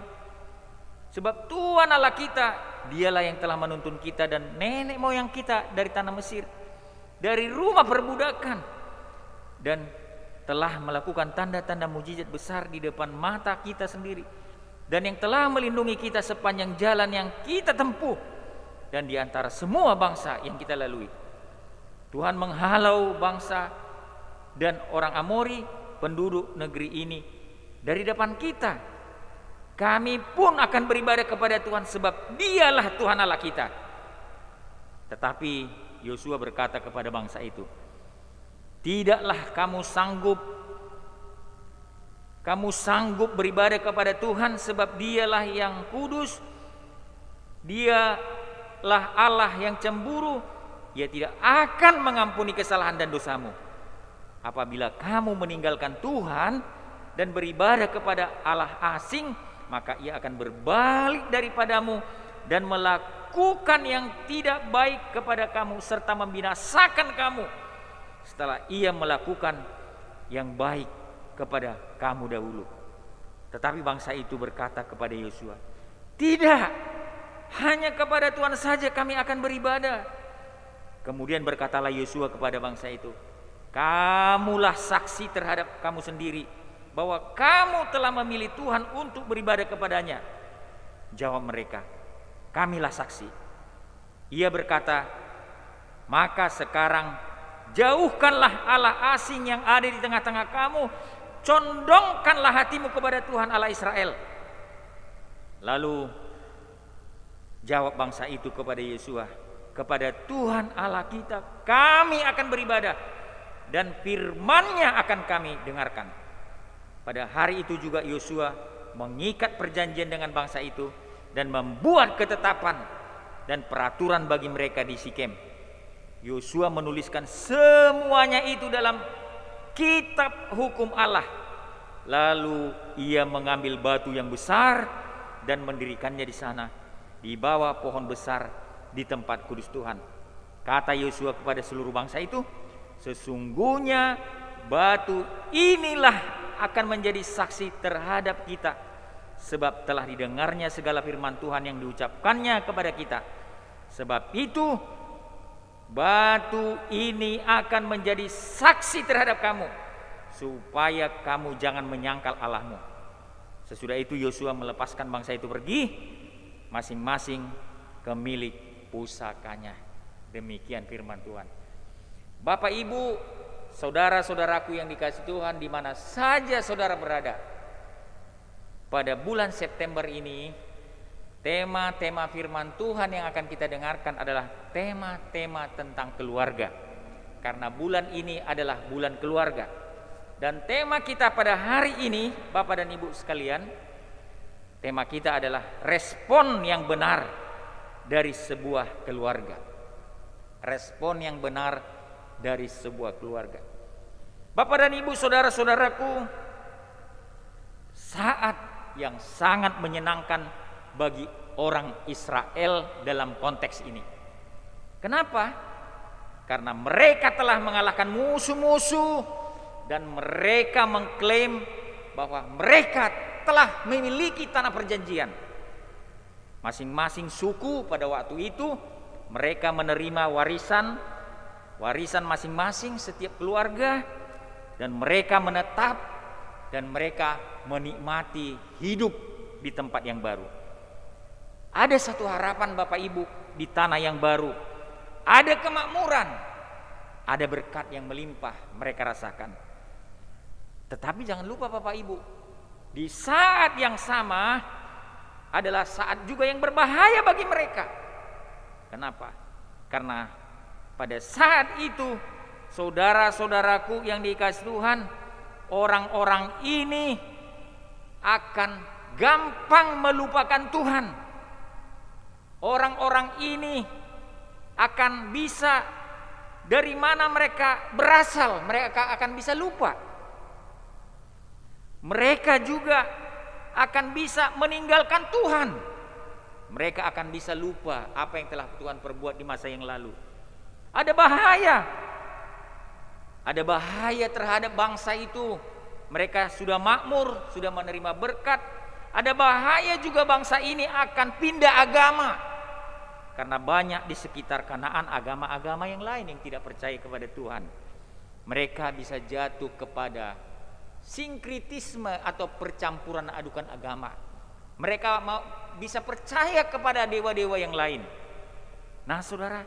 Sebab Tuhan Allah kita, dialah yang telah menuntun kita dan nenek moyang kita dari tanah Mesir, dari rumah perbudakan, dan telah melakukan tanda-tanda mujizat besar di depan mata kita sendiri, dan yang telah melindungi kita sepanjang jalan yang kita tempuh dan di antara semua bangsa yang kita lalui. Tuhan menghalau bangsa dan orang Amori, penduduk negeri ini, dari depan kita. Kami pun akan beribadah kepada Tuhan, sebab dialah Tuhan Allah kita. Tetapi Yosua berkata kepada bangsa itu, tidaklah kamu sanggup kamu sanggup beribadah kepada Tuhan sebab Dialah yang kudus, Dialah Allah yang cemburu, Ia tidak akan mengampuni kesalahan dan dosamu. Apabila kamu meninggalkan Tuhan dan beribadah kepada Allah asing, maka Ia akan berbalik daripadamu dan melakukan yang tidak baik kepada kamu serta membinasakan kamu setelah Ia melakukan yang baik kepada kamu dahulu. Tetapi bangsa itu berkata kepada Yosua, "Tidak, hanya kepada Tuhan saja kami akan beribadah." Kemudian berkatalah Yosua kepada bangsa itu, "Kamulah saksi terhadap kamu sendiri bahwa kamu telah memilih Tuhan untuk beribadah kepadanya." Jawab mereka, "Kamilah saksi." Ia berkata, "Maka sekarang jauhkanlah Allah asing yang ada di tengah-tengah kamu, condongkanlah hatimu kepada Tuhan Allah Israel." Lalu jawab bangsa itu kepada Yosua, "Kepada Tuhan Allah kita kami akan beribadah, dan firman-Nya akan kami dengarkan." Pada hari itu juga Yosua mengikat perjanjian dengan bangsa itu dan membuat ketetapan dan peraturan bagi mereka di Sikem. Yosua menuliskan semuanya itu dalam kitab hukum Allah. Lalu ia mengambil batu yang besar dan mendirikannya di sana, di bawah pohon besar di tempat kudus Tuhan. Kata Yosua kepada seluruh bangsa itu, "Sesungguhnya batu inilah akan menjadi saksi terhadap kita, sebab telah didengarnya segala firman Tuhan yang diucapkannya kepada kita. Sebab itu batu ini akan menjadi saksi terhadap kamu, supaya kamu jangan menyangkal Allahmu." Sesudah itu Yosua melepaskan bangsa itu pergi, masing-masing ke milik pusakanya. Demikian firman Tuhan. Bapak, Ibu, saudara-saudaraku yang dikasihi Tuhan, di mana saja saudara berada, pada bulan September ini tema-tema firman Tuhan yang akan kita dengarkan adalah tema-tema tentang keluarga. Karena bulan ini adalah bulan keluarga. Dan tema kita pada hari ini, Bapak dan Ibu sekalian, tema kita adalah respon yang benar dari sebuah keluarga. Respon yang benar dari sebuah keluarga. Bapak dan Ibu, saudara-saudaraku, saat yang sangat menyenangkan bagi orang Israel dalam konteks ini. Kenapa? Karena mereka telah mengalahkan musuh-musuh dan mereka mengklaim bahwa mereka telah memiliki tanah perjanjian. Masing-masing suku pada waktu itu mereka menerima warisan masing-masing setiap keluarga, dan mereka menetap dan mereka menikmati hidup di tempat yang baru. Ada satu harapan Bapak Ibu di tanah yang baru. Ada kemakmuran, ada berkat yang melimpah mereka rasakan. Tetapi jangan lupa Bapak Ibu, di saat yang sama adalah saat juga yang berbahaya bagi mereka. Kenapa? Karena pada saat itu, saudara-saudaraku yang dikasihi Tuhan, orang-orang ini akan gampang melupakan Tuhan. Orang-orang ini akan bisa, dari mana mereka berasal, mereka akan bisa lupa. Mereka juga akan bisa meninggalkan Tuhan. Mereka akan bisa lupa apa yang telah Tuhan perbuat di masa yang lalu. Ada bahaya. Ada bahaya terhadap bangsa itu. Mereka sudah makmur, sudah menerima berkat. Ada bahaya juga bangsa ini akan pindah agama. Karena banyak di sekitar Kanaan agama-agama yang lain yang tidak percaya kepada Tuhan. Mereka bisa jatuh kepada sinkritisme atau percampuran adukan agama. Mereka bisa percaya kepada dewa-dewa yang lain. Nah saudara,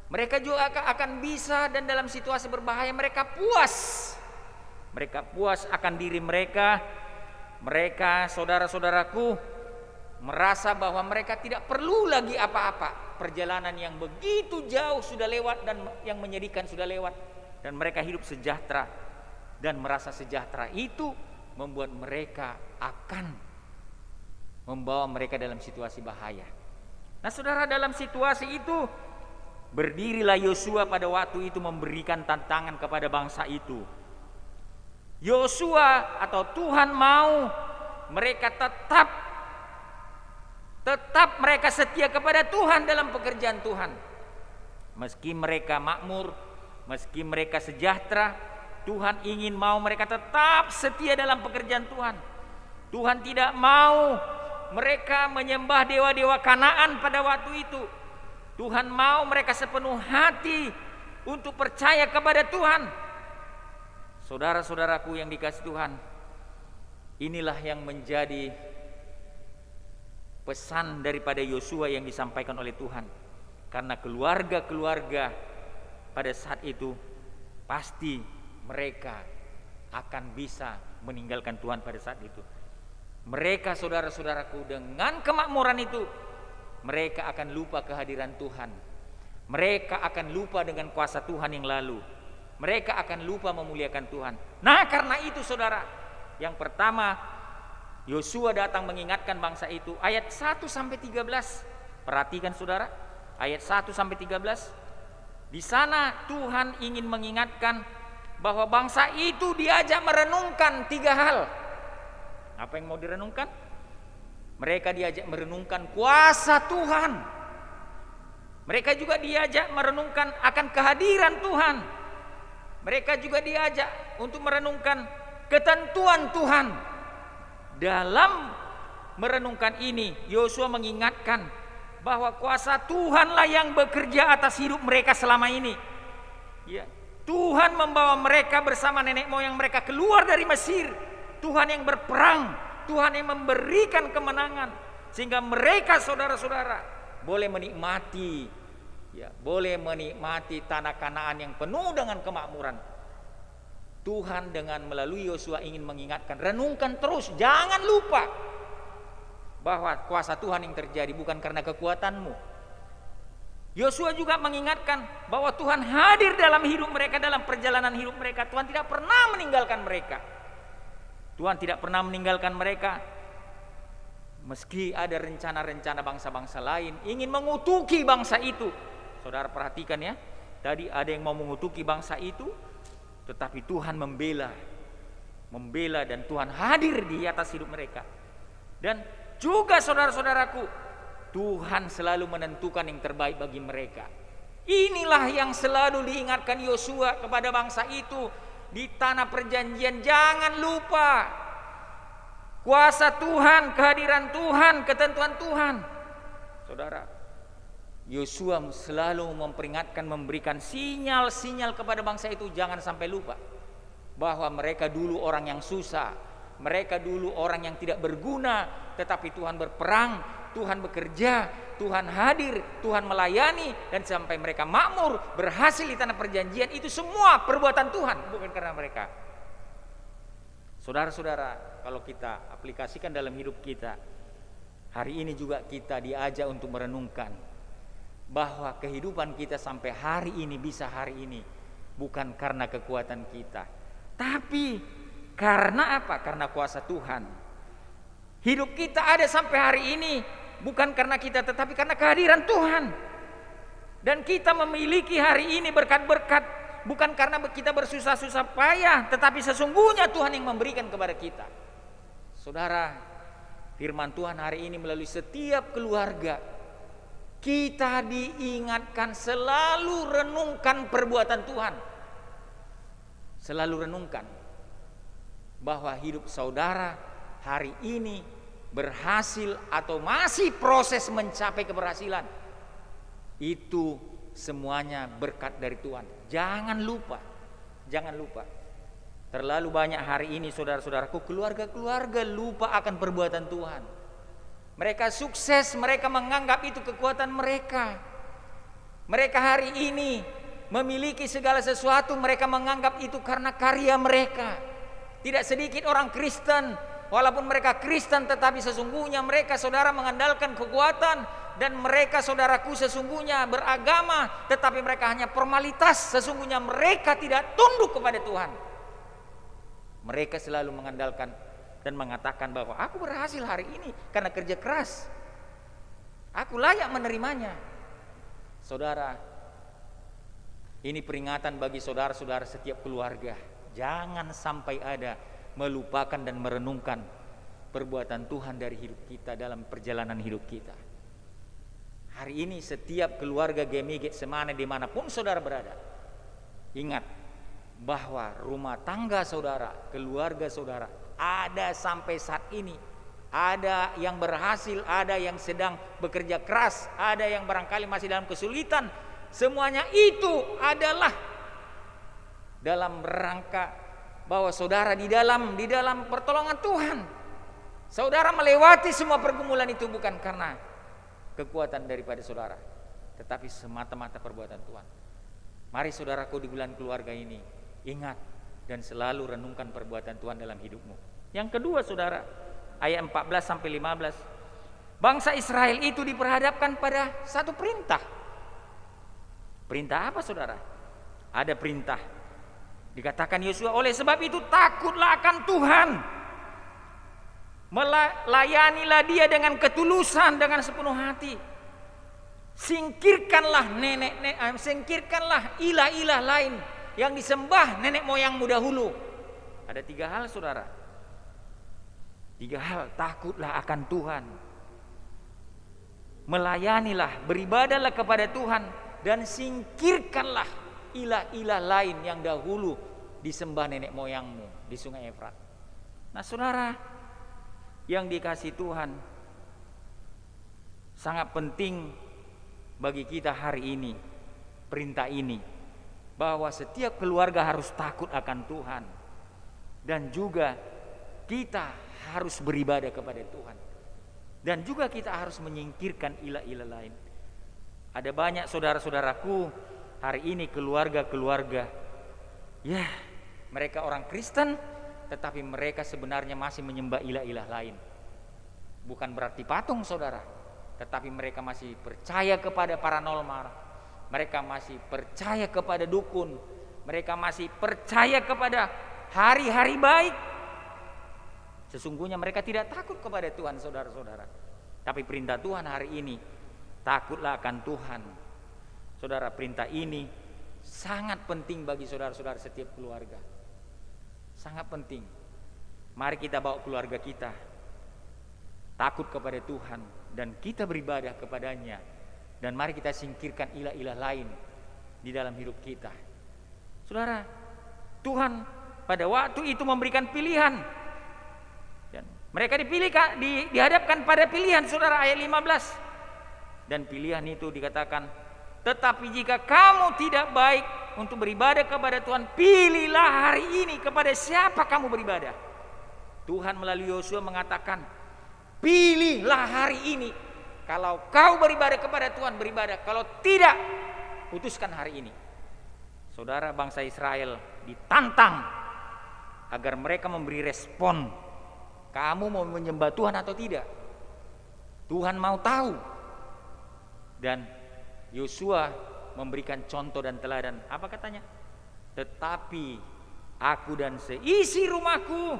mereka juga akan bisa, dan dalam situasi berbahaya mereka puas. Mereka puas akan diri mereka. Mereka, saudara-saudaraku, merasa bahwa mereka tidak perlu lagi apa-apa. Perjalanan yang begitu jauh sudah lewat dan yang menyedihkan sudah lewat. Dan mereka hidup sejahtera. Dan merasa sejahtera itu membuat mereka akan membawa mereka dalam situasi bahaya. Nah saudara, dalam situasi itu berdirilah Yosua pada waktu itu memberikan tantangan kepada bangsa itu. Yosua atau Tuhan mau mereka tetap mereka setia kepada Tuhan dalam pekerjaan Tuhan. Meski mereka makmur, meski mereka sejahtera, Tuhan ingin mau mereka tetap setia dalam pekerjaan Tuhan. Tuhan tidak mau mereka menyembah dewa-dewa Kanaan pada waktu itu. Tuhan mau mereka sepenuh hati untuk percaya kepada Tuhan. Saudara-saudaraku yang dikasihi Tuhan, inilah yang menjadi pesan daripada Yosua yang disampaikan oleh Tuhan. Karena keluarga-keluarga pada saat itu pasti mereka akan bisa meninggalkan Tuhan pada saat itu. Mereka, saudara-saudaraku, dengan kemakmuran itu mereka akan lupa kehadiran Tuhan. Mereka akan lupa dengan kuasa Tuhan yang lalu. Mereka akan lupa memuliakan Tuhan. Nah karena itu saudara, yang pertama Yosua datang mengingatkan bangsa itu. Ayat 1-13, perhatikan saudara, ayat 1-13. Di sana Tuhan ingin mengingatkan bahwa bangsa itu diajak merenungkan 3 hal. Apa yang mau direnungkan? Mereka diajak merenungkan kuasa Tuhan. Mereka juga diajak merenungkan akan kehadiran Tuhan. Mereka juga diajak untuk merenungkan ketentuan Tuhan. Dalam merenungkan ini, Yosua mengingatkan bahwa kuasa Tuhanlah yang bekerja atas hidup mereka selama ini. Ya, Tuhan membawa mereka bersama nenek moyang mereka keluar dari Mesir. Tuhan yang berperang, Tuhan yang memberikan kemenangan, sehingga mereka saudara-saudara boleh menikmati, ya, boleh menikmati tanah Kanaan yang penuh dengan kemakmuran. Tuhan dengan melalui Yosua ingin mengingatkan, renungkan terus, jangan lupa bahwa kuasa Tuhan yang terjadi bukan karena kekuatanmu. Yosua juga mengingatkan bahwa Tuhan hadir dalam hidup mereka, dalam perjalanan hidup mereka. Tuhan tidak pernah meninggalkan mereka. Tuhan tidak pernah meninggalkan mereka. Meski ada rencana-rencana bangsa-bangsa lain ingin mengutuki bangsa itu. Saudara perhatikan ya, tadi ada yang mau mengutuki bangsa itu, tetapi Tuhan membela dan Tuhan hadir di atas hidup mereka. Dan juga saudara-saudaraku, Tuhan selalu menentukan yang terbaik bagi mereka. Inilah yang selalu diingatkan Yosua kepada bangsa itu di tanah perjanjian. Jangan lupa kuasa Tuhan, kehadiran Tuhan, ketentuan Tuhan. Saudara, Yosua selalu memperingatkan, memberikan sinyal-sinyal kepada bangsa itu, jangan sampai lupa bahwa mereka dulu orang yang susah, mereka dulu orang yang tidak berguna, tetapi Tuhan berperang, Tuhan bekerja, Tuhan hadir, Tuhan melayani, dan sampai mereka makmur, berhasil di tanah perjanjian. Itu semua perbuatan Tuhan, bukan karena mereka. Saudara-saudara, kalau kita aplikasikan dalam hidup kita, hari ini juga kita diajak untuk merenungkan bahwa kehidupan kita sampai hari ini, bisa hari ini, bukan karena kekuatan kita, tapi karena apa? Karena kuasa Tuhan. Hidup kita ada sampai hari ini bukan karena kita, tetapi karena kehadiran Tuhan. Dan kita memiliki hari ini berkat-berkat bukan karena kita bersusah-susah payah, tetapi sesungguhnya Tuhan yang memberikan kepada kita. Saudara, firman Tuhan hari ini melalui setiap keluarga, kita diingatkan selalu renungkan perbuatan Tuhan. Selalu renungkan bahwa hidup saudara hari ini berhasil atau masih proses mencapai keberhasilan, itu semuanya berkat dari Tuhan. Jangan lupa. Terlalu banyak hari ini saudara-saudaraku, keluarga-keluarga lupa akan perbuatan Tuhan. Mereka sukses, mereka menganggap itu kekuatan mereka. Mereka hari ini memiliki segala sesuatu, mereka menganggap itu karena karya mereka. Tidak sedikit orang Kristen, walaupun mereka Kristen, tetapi sesungguhnya mereka saudara mengandalkan kekuatan. Dan mereka saudaraku sesungguhnya beragama, tetapi mereka hanya formalitas. Sesungguhnya mereka tidak tunduk kepada Tuhan. Mereka selalu mengandalkan dan mengatakan bahwa aku berhasil hari ini karena kerja keras. Aku layak menerimanya. Saudara, ini peringatan bagi saudara-saudara setiap keluarga. Jangan sampai ada melupakan dan merenungkan perbuatan Tuhan dari hidup kita dalam perjalanan hidup kita. Hari ini setiap keluarga GMI Getsemani dimanapun saudara berada, ingat bahwa rumah tangga saudara, keluarga saudara, ada sampai saat ini. Ada yang berhasil, ada yang sedang bekerja keras, ada yang barangkali masih dalam kesulitan. Semuanya itu adalah dalam rangka bahwa saudara di dalam pertolongan Tuhan. Saudara melewati semua pergumulan itu bukan karena kekuatan daripada saudara, tetapi semata-mata perbuatan Tuhan. Mari saudaraku di bulan keluarga ini ingat dan selalu renungkan perbuatan Tuhan dalam hidupmu. Yang kedua saudara, ayat 14 sampai 15. Bangsa Israel itu diperhadapkan pada satu perintah. Perintah apa saudara? Ada perintah. Dikatakan Yosua, oleh sebab itu takutlah akan Tuhan. Melayanilah dia dengan ketulusan, dengan sepenuh hati. Singkirkanlah singkirkanlah ilah-ilah lain yang disembah nenek moyangmu dahulu. Ada 3 hal saudara. 3 hal, takutlah akan Tuhan. Melayanilah, beribadahlah kepada Tuhan, dan singkirkanlah ilah-ilah lain yang dahulu disembah nenek moyangmu di Sungai Efrat. Nah saudara yang dikasihi Tuhan, sangat penting bagi kita hari ini perintah ini, bahwa setiap keluarga harus takut akan Tuhan, dan juga kita harus beribadah kepada Tuhan, dan juga kita harus menyingkirkan ilah-ilah lain. Ada banyak saudara-saudaraku hari ini keluarga-keluarga, ya mereka orang Kristen, tetapi mereka sebenarnya masih menyembah ilah-ilah lain. Bukan berarti patung saudara, tetapi mereka masih percaya kepada paranormal, mereka masih percaya kepada dukun, mereka masih percaya kepada hari-hari baik. Sesungguhnya mereka tidak takut kepada Tuhan saudara-saudara. Tapi perintah Tuhan hari ini, takutlah akan Tuhan. Saudara, perintah ini sangat penting bagi saudara-saudara setiap keluarga. Sangat penting. Mari kita bawa keluarga kita takut kepada Tuhan, dan kita beribadah kepadanya, dan mari kita singkirkan ilah-ilah lain di dalam hidup kita. Saudara, Tuhan pada waktu itu memberikan pilihan, dan mereka dihadapkan pada pilihan saudara, ayat 15. Dan pilihan itu dikatakan, tetapi jika kamu tidak baik untuk beribadah kepada Tuhan, pilihlah hari ini kepada siapa kamu beribadah. Tuhan melalui Yosua mengatakan, pilihlah hari ini. Kalau kau beribadah kepada Tuhan, beribadah. Kalau tidak, putuskan hari ini. Saudara, bangsa Israel ditantang agar mereka memberi respon. Kamu mau menyembah Tuhan atau tidak? Tuhan mau tahu. Dan Yosua memberikan contoh dan teladan. Apa katanya? Tetapi aku dan seisi rumahku,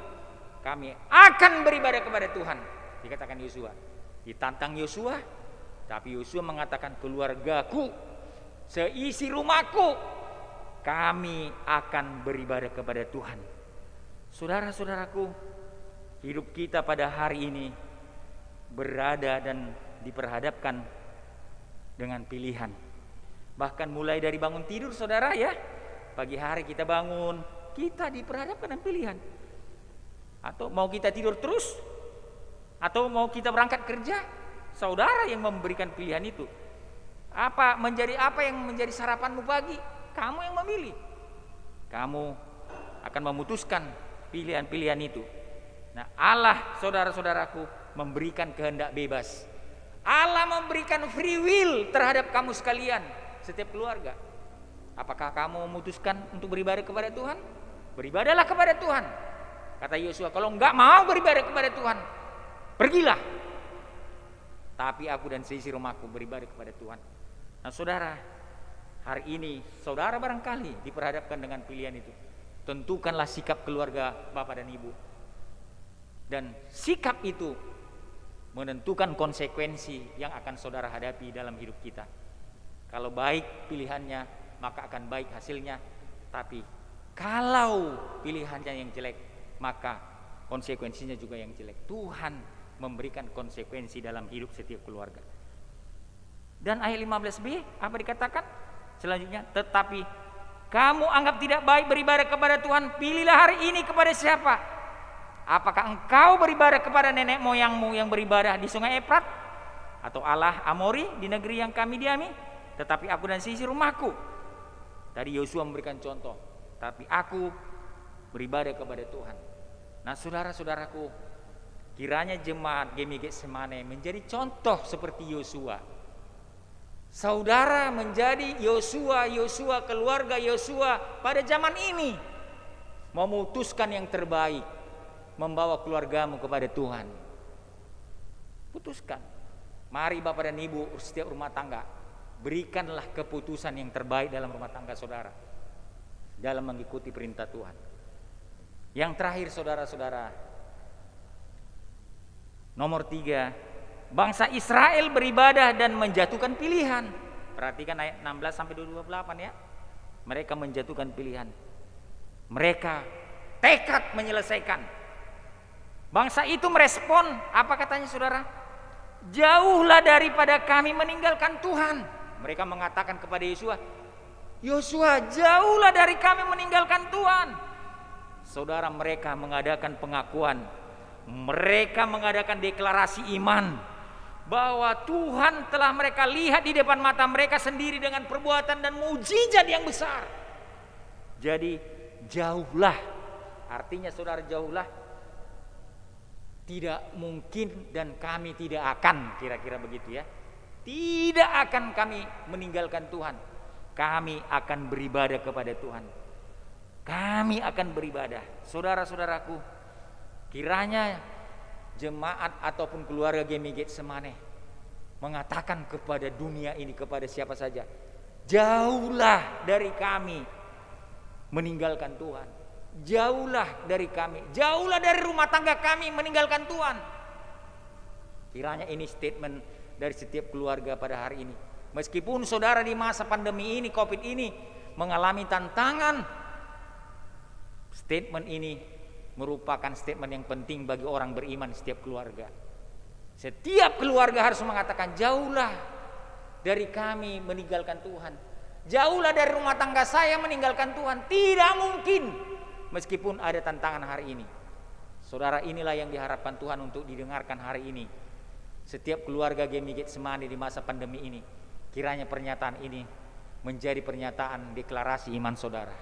kami akan beribadah kepada Tuhan. Dikatakan Yosua. Ditantang Yosua, tapi Yosua mengatakan, keluargaku, seisi rumahku, kami akan beribadah kepada Tuhan. Saudara-saudaraku, hidup kita pada hari ini berada dan diperhadapkan dengan pilihan. Bahkan mulai dari bangun tidur saudara ya, pagi hari kita bangun, kita diperhadapkan dengan pilihan. Atau mau kita tidur terus, atau mau kita berangkat kerja, saudara yang memberikan pilihan itu. Apa yang menjadi sarapanmu pagi? Kamu yang memilih. Kamu akan memutuskan pilihan-pilihan itu. Nah, Allah saudara-saudaraku memberikan kehendak bebas. Allah memberikan free will terhadap kamu sekalian, setiap keluarga. Apakah kamu memutuskan untuk beribadah kepada Tuhan? Beribadahlah kepada Tuhan. Kata Yosua, kalau enggak mau beribadah kepada Tuhan, pergilah. Tapi aku dan seisi rumahku beribadah kepada Tuhan. Nah saudara, hari ini saudara barangkali diperhadapkan dengan pilihan itu. Tentukanlah sikap keluarga bapak dan ibu. Dan sikap itu menentukan konsekuensi yang akan saudara hadapi dalam hidup kita. Kalau baik pilihannya, maka akan baik hasilnya. Tapi kalau pilihannya yang jelek, maka konsekuensinya juga yang jelek. Tuhan memberikan konsekuensi dalam hidup setiap keluarga. Dan ayat 15b apa dikatakan? Selanjutnya, tetapi kamu anggap tidak baik beribadah kepada Tuhan, pilihlah hari ini kepada siapa? Apakah engkau beribadah kepada nenek moyangmu yang beribadah di sungai Efrat, atau Allah Amori di negeri yang kami diami? Tetapi aku dan sisi rumahku. Tadi Yosua memberikan contoh, tapi aku beribadah kepada Tuhan. Nah, saudara-saudaraku, kiranya jemaat GMI Getsemane menjadi contoh seperti Yosua. Saudara menjadi Yosua, keluarga Yosua pada zaman ini, memutuskan yang terbaik, membawa keluargamu kepada Tuhan. Putuskan. Mari Bapak dan Ibu setiap rumah tangga, berikanlah keputusan yang terbaik dalam rumah tangga saudara, dalam mengikuti perintah Tuhan. Yang terakhir saudara-saudara, nomor 3, bangsa Israel beribadah dan menjatuhkan pilihan. Perhatikan ayat 16 sampai 28 ya. Mereka menjatuhkan pilihan. Mereka tekad menyelesaikan. Bangsa itu merespon, apa katanya saudara? Jauhlah daripada kami meninggalkan Tuhan. Mereka mengatakan kepada Yosua, Yosua, jauhlah dari kami meninggalkan Tuhan. Saudara, mereka mengadakan pengakuan, mereka mengadakan deklarasi iman bahwa Tuhan telah mereka lihat di depan mata mereka sendiri dengan perbuatan dan mukjizat yang besar. Jadi jauhlah, artinya saudara jauhlah, tidak mungkin dan kami tidak akan, kira-kira begitu ya. Tidak akan kami meninggalkan Tuhan. Kami akan beribadah kepada Tuhan. Kami akan beribadah. Saudara-saudaraku, kiranya jemaat ataupun keluarga GMI Getsemane mengatakan kepada dunia ini, kepada siapa saja, jauhlah dari kami meninggalkan Tuhan. Jauhlah dari kami, jauhlah dari rumah tangga kami meninggalkan Tuhan. Kiranya ini statement dari setiap keluarga pada hari ini. Meskipun saudara di masa pandemi ini, Covid ini mengalami tantangan, statement ini merupakan statement yang penting bagi orang beriman setiap keluarga. Setiap keluarga harus mengatakan, jauhlah dari kami meninggalkan Tuhan. Jauhlah dari rumah tangga saya meninggalkan Tuhan. Tidak mungkin, meskipun ada tantangan hari ini. Saudara, inilah yang diharapkan Tuhan untuk didengarkan hari ini. Setiap keluarga GMI Getsemane di masa pandemi ini, kiranya pernyataan ini menjadi pernyataan deklarasi iman saudara.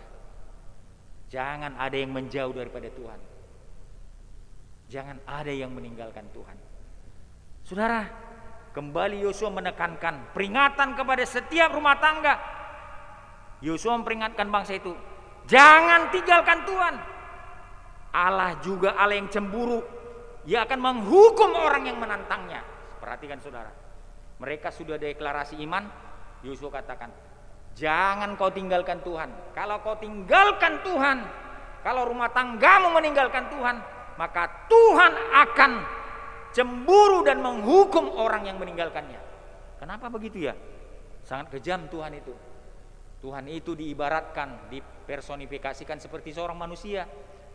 Jangan ada yang menjauh daripada Tuhan. Jangan ada yang meninggalkan Tuhan. Saudara, kembali Yosua menekankan peringatan kepada setiap rumah tangga. Yosua memperingatkan bangsa itu, jangan tinggalkan Tuhan. Allah juga Allah yang cemburu. Ia akan menghukum orang yang menantangnya. Perhatikan saudara, mereka sudah deklarasi iman. Yosua katakan, jangan kau tinggalkan Tuhan. Kalau kau tinggalkan Tuhan, kalau rumah tanggamu meninggalkan Tuhan, maka Tuhan akan cemburu dan menghukum orang yang meninggalkannya. Kenapa begitu ya? Sangat kejam Tuhan itu. Tuhan itu diibaratkan, dipersonifikasikan seperti seorang manusia.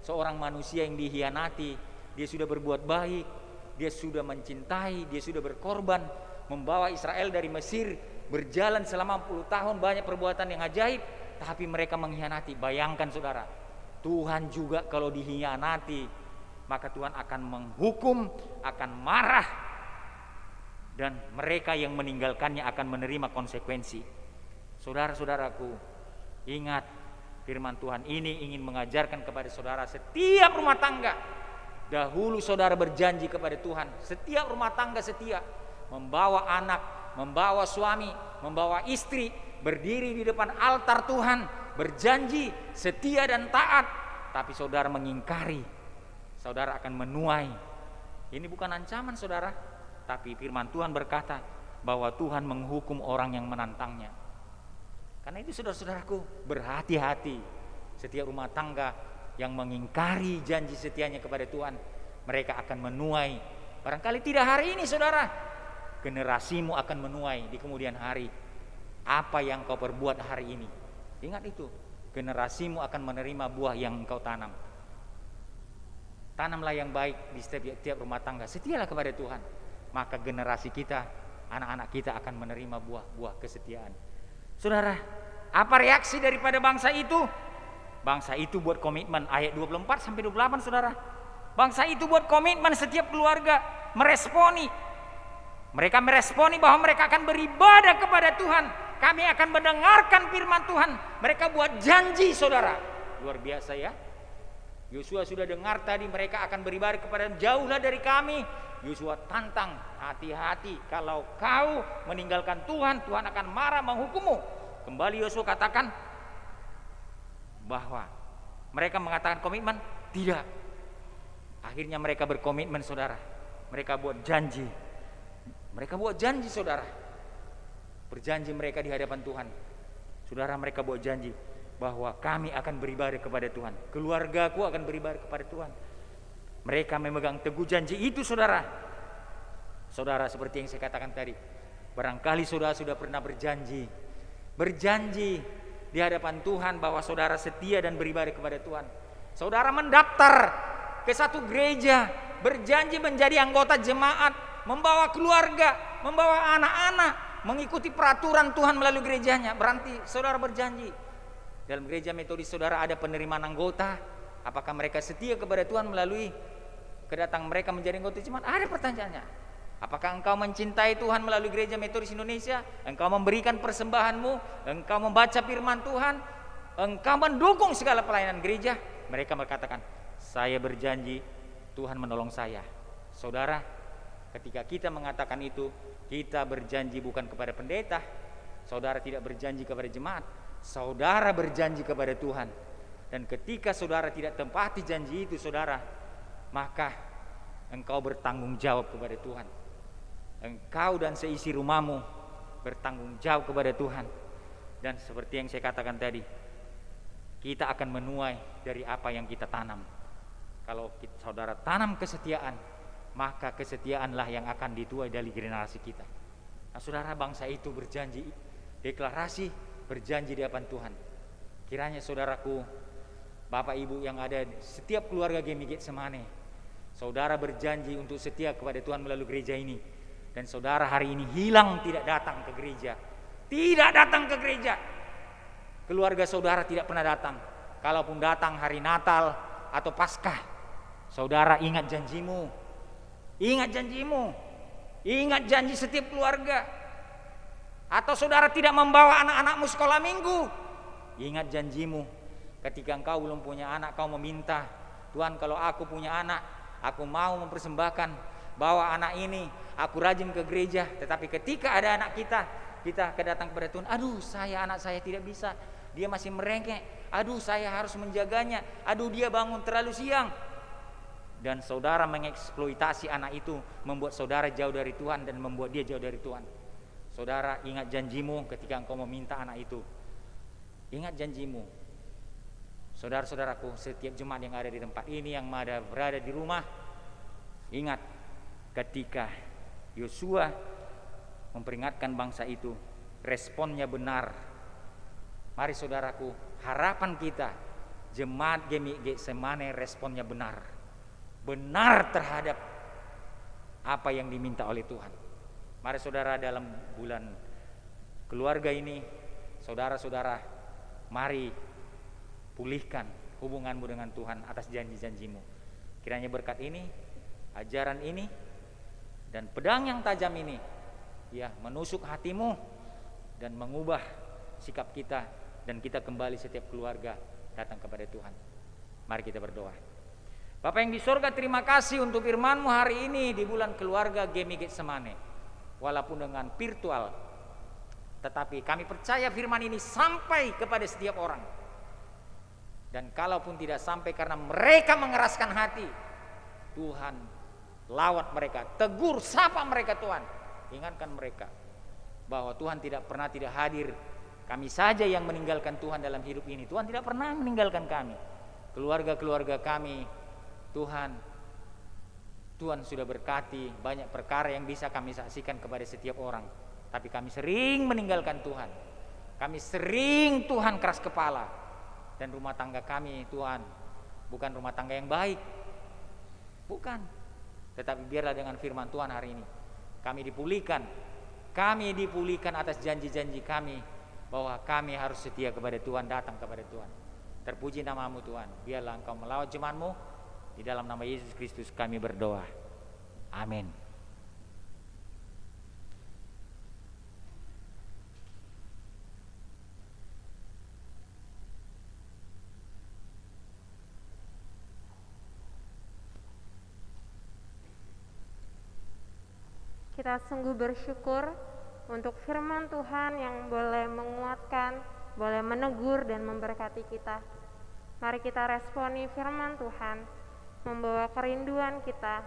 Seorang manusia yang dihianati. Dia sudah berbuat baik, dia sudah mencintai, dia sudah berkorban, membawa Israel dari Mesir, berjalan selama 40 tahun, banyak perbuatan yang ajaib, tapi mereka mengkhianati. Bayangkan saudara, Tuhan juga kalau dikhianati, maka Tuhan akan menghukum, akan marah, dan mereka yang meninggalkannya akan menerima konsekuensi. Saudara-saudaraku, ingat firman Tuhan ini ingin mengajarkan kepada saudara setiap rumah tangga. Dahulu saudara berjanji kepada Tuhan, setiap rumah tangga setia, membawa anak, membawa suami, membawa istri, berdiri di depan altar Tuhan, berjanji setia dan taat. Tapi saudara mengingkari, saudara akan menuai. Ini bukan ancaman saudara, tapi firman Tuhan berkata bahwa Tuhan menghukum orang yang menantangnya. Karena itu saudara-saudaraku, berhati-hati setiap rumah tangga yang mengingkari janji setianya kepada Tuhan, mereka akan menuai. Barangkali tidak hari ini saudara, generasimu akan menuai di kemudian hari apa yang kau perbuat hari ini. Ingat itu, generasimu akan menerima buah yang engkau tanam. Tanamlah yang baik di setiap rumah tangga, setialah kepada Tuhan, maka generasi kita, anak-anak kita akan menerima buah-buah kesetiaan. Saudara, apa reaksi daripada bangsa itu? Bangsa itu buat komitmen, ayat 24 sampai 28 saudara. Bangsa itu buat komitmen, setiap keluarga meresponi. Mereka meresponi bahwa mereka akan beribadah kepada Tuhan. Kami akan mendengarkan firman Tuhan. Mereka buat janji saudara. Luar biasa ya. Yosua sudah dengar tadi mereka akan beribadah kepada, jauhlah dari kami. Yosua tantang, hati-hati, kalau kau meninggalkan Tuhan, Tuhan akan marah menghukummu. Kembali Yosua katakan bahwa mereka mengatakan komitmen, tidak. Akhirnya mereka berkomitmen saudara. Mereka buat janji. Mereka buat janji saudara. Berjanji mereka di hadapan Tuhan. Saudara, mereka buat janji bahwa kami akan beribadah kepada Tuhan, keluargaku akan beribadah kepada Tuhan. Mereka memegang teguh janji itu saudara. Saudara, seperti yang saya katakan tadi, barangkali saudara sudah pernah berjanji di hadapan Tuhan bahwa saudara setia dan beribadah kepada Tuhan. Saudara mendaftar ke satu gereja, berjanji menjadi anggota jemaat, membawa keluarga, membawa anak-anak, mengikuti peraturan Tuhan melalui gerejanya. Berarti saudara berjanji. Dalam gereja metodis saudara ada penerimaan anggota. Apakah mereka setia kepada Tuhan melalui kedatangan mereka menjadi anggota jemaat? Ada pertanyaannya. Apakah engkau mencintai Tuhan melalui gereja metodis Indonesia? Engkau memberikan persembahanmu, engkau membaca firman Tuhan, engkau mendukung segala pelayanan gereja? Mereka berkatakan, saya berjanji Tuhan menolong saya. Saudara, ketika kita mengatakan itu, kita berjanji bukan kepada pendeta. Saudara tidak berjanji kepada jemaat, saudara berjanji kepada Tuhan. Dan ketika saudara tidak tempati janji itu saudara, maka engkau bertanggung jawab kepada Tuhan. Engkau dan seisi rumahmu bertanggung jawab kepada Tuhan. Dan seperti yang saya katakan tadi, kita akan menuai dari apa yang kita tanam. Kalau saudara tanam kesetiaan, maka kesetiaanlah yang akan dituai dari generasi kita. Nah saudara, bangsa itu berjanji, deklarasi, berjanji di hadapan Tuhan. Kiranya saudaraku, Bapak Ibu yang ada setiap keluarga GMI Getsemane, saudara berjanji untuk setia kepada Tuhan melalui gereja ini. Dan saudara hari ini hilang, tidak datang ke gereja. Tidak datang ke gereja. Keluarga saudara tidak pernah datang. Kalaupun datang hari Natal atau Paskah, saudara ingat janjimu. Ingat janjimu. Ingat janji setiap keluarga. Atau saudara tidak membawa anak-anakmu sekolah minggu, ingat janjimu. Ketika engkau belum punya anak, kau meminta, Tuhan kalau aku punya anak, aku mau mempersembahkan, bawa anak ini, aku rajin ke gereja. Tetapi ketika ada anak kita kedatang kepada Tuhan, aduh anak saya tidak bisa, dia masih merengek, aduh saya harus menjaganya, aduh dia bangun terlalu siang. Dan saudara mengeksploitasi anak itu, membuat saudara jauh dari Tuhan dan membuat dia jauh dari Tuhan. Saudara, ingat janjimu ketika engkau meminta anak itu. Ingat janjimu. Saudara-saudaraku, setiap jemaat yang ada di tempat ini, yang berada di rumah, ingat ketika Yosua memperingatkan bangsa itu, responnya benar. Mari saudaraku, harapan kita, jemaat GMI Getsemane responnya benar. Benar terhadap apa yang diminta oleh Tuhan. Mari saudara, dalam bulan keluarga ini, saudara-saudara, mari pulihkan hubunganmu dengan Tuhan atas janji-janjimu. Kiranya berkat ini, ajaran ini, dan pedang yang tajam ini ya menusuk hatimu dan mengubah sikap kita, dan kita kembali setiap keluarga datang kepada Tuhan. Mari kita berdoa. Bapa yang di sorga, terima kasih untuk firman-Mu hari ini di bulan keluarga GMI Getsemane. Walaupun dengan virtual, tetapi kami percaya firman ini sampai kepada setiap orang. Dan kalaupun tidak sampai karena mereka mengeraskan hati, Tuhan lawat mereka, tegur, sapa mereka Tuhan. Ingatkan mereka bahwa Tuhan tidak pernah tidak hadir. Kami saja yang meninggalkan Tuhan dalam hidup ini. Tuhan tidak pernah meninggalkan kami. Keluarga-keluarga kami, Tuhan Tuhan sudah berkati banyak perkara yang bisa kami saksikan kepada setiap orang. Tapi kami sering meninggalkan Tuhan. Kami sering Tuhan keras kepala. Dan rumah tangga kami Tuhan bukan rumah tangga yang baik. Bukan. Tetapi biarlah dengan firman Tuhan hari ini kami dipulihkan. Kami dipulihkan atas janji-janji kami bahwa kami harus setia kepada Tuhan, datang kepada Tuhan. Terpuji namamu Tuhan. Biarlah Engkau melawat jemaat-Mu. Di dalam nama Yesus Kristus kami berdoa. Amin. Kita sungguh bersyukur untuk firman Tuhan yang boleh menguatkan, boleh menegur dan memberkati kita. Mari kita responi firman Tuhan, membawa kerinduan kita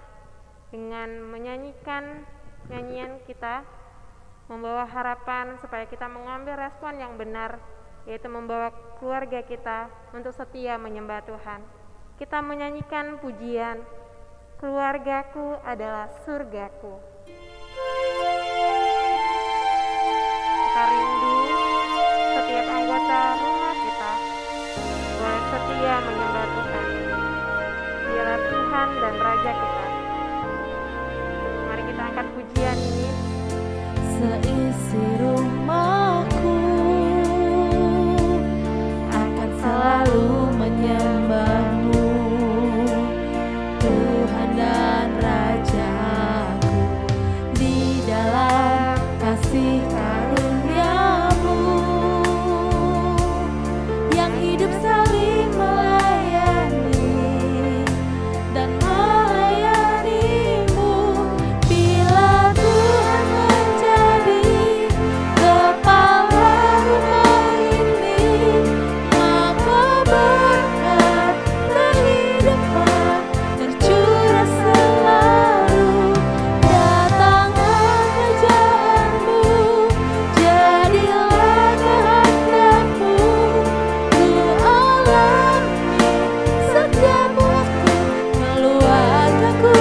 dengan menyanyikan nyanyian kita, membawa harapan supaya kita mengambil respon yang benar, yaitu membawa keluarga kita untuk setia menyembah Tuhan. Kita menyanyikan pujian, keluargaku adalah surgaku. Kita rindu setiap anggota rumah kita boleh setia menyembah Tuhan. Dialah Tuhan dan Raja kita. Mari kita angkat pujian ini. Seisi rumahku akan selalu menyembah-Mu, Tuhan dan Rajaku. Di dalam kasih karunia-Mu yang hidup saling melayani dan melayani-Mu. Bila Tuhan menjadi kepala rumah ini, maka berkat kehidupan tercurah selalu. Datanglah kerajaan-Mu, jadilah kehendak-Mu. Ku alami setiap waktu, keluargaku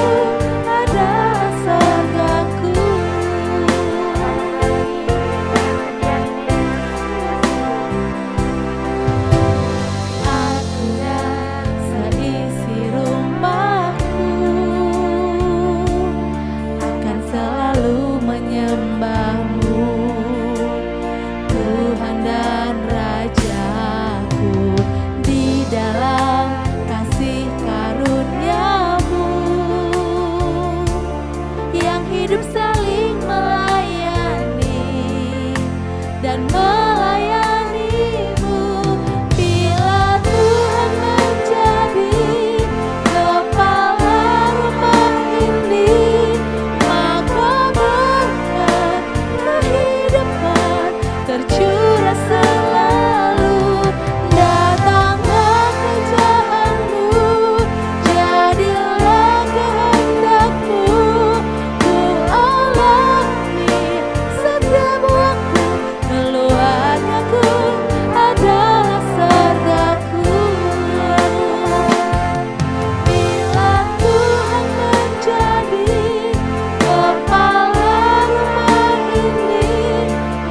adalah surgaku. Aku dan seisi rumahku akan selalu menyembah-Mu, Tuhan dan Rajaku. Di dalam kasih karunia-Mu yang hidup saling melayani dan melayani-Mu. Bila Tuhan menjadi kepala rumah ini, maka berkat kehidupan tercurah selalu. Datanglah kerajaan-Mu, jadilah kehendak-Mu. Ku alami setiap waktu, keluargaku adalah surgaku. Bila Tuhan menjadi kepala rumah ini,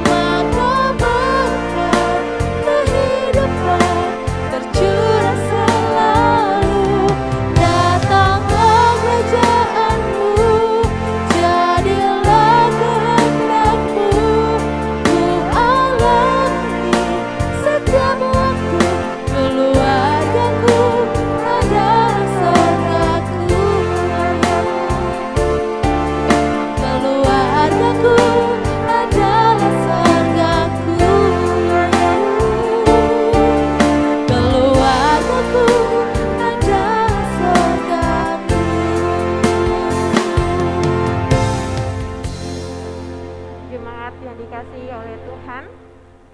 maka berkat kehidupan tercurah selalu. Datanglah kerajaan-Mu, jadilah kehendak-Mu. Ku alami setiap waktu, keluargaku adalah surgaku. Keluargaku adalah surgaku. Keluargaku adalah surgaku. Jemaat yang dikasihi oleh Tuhan,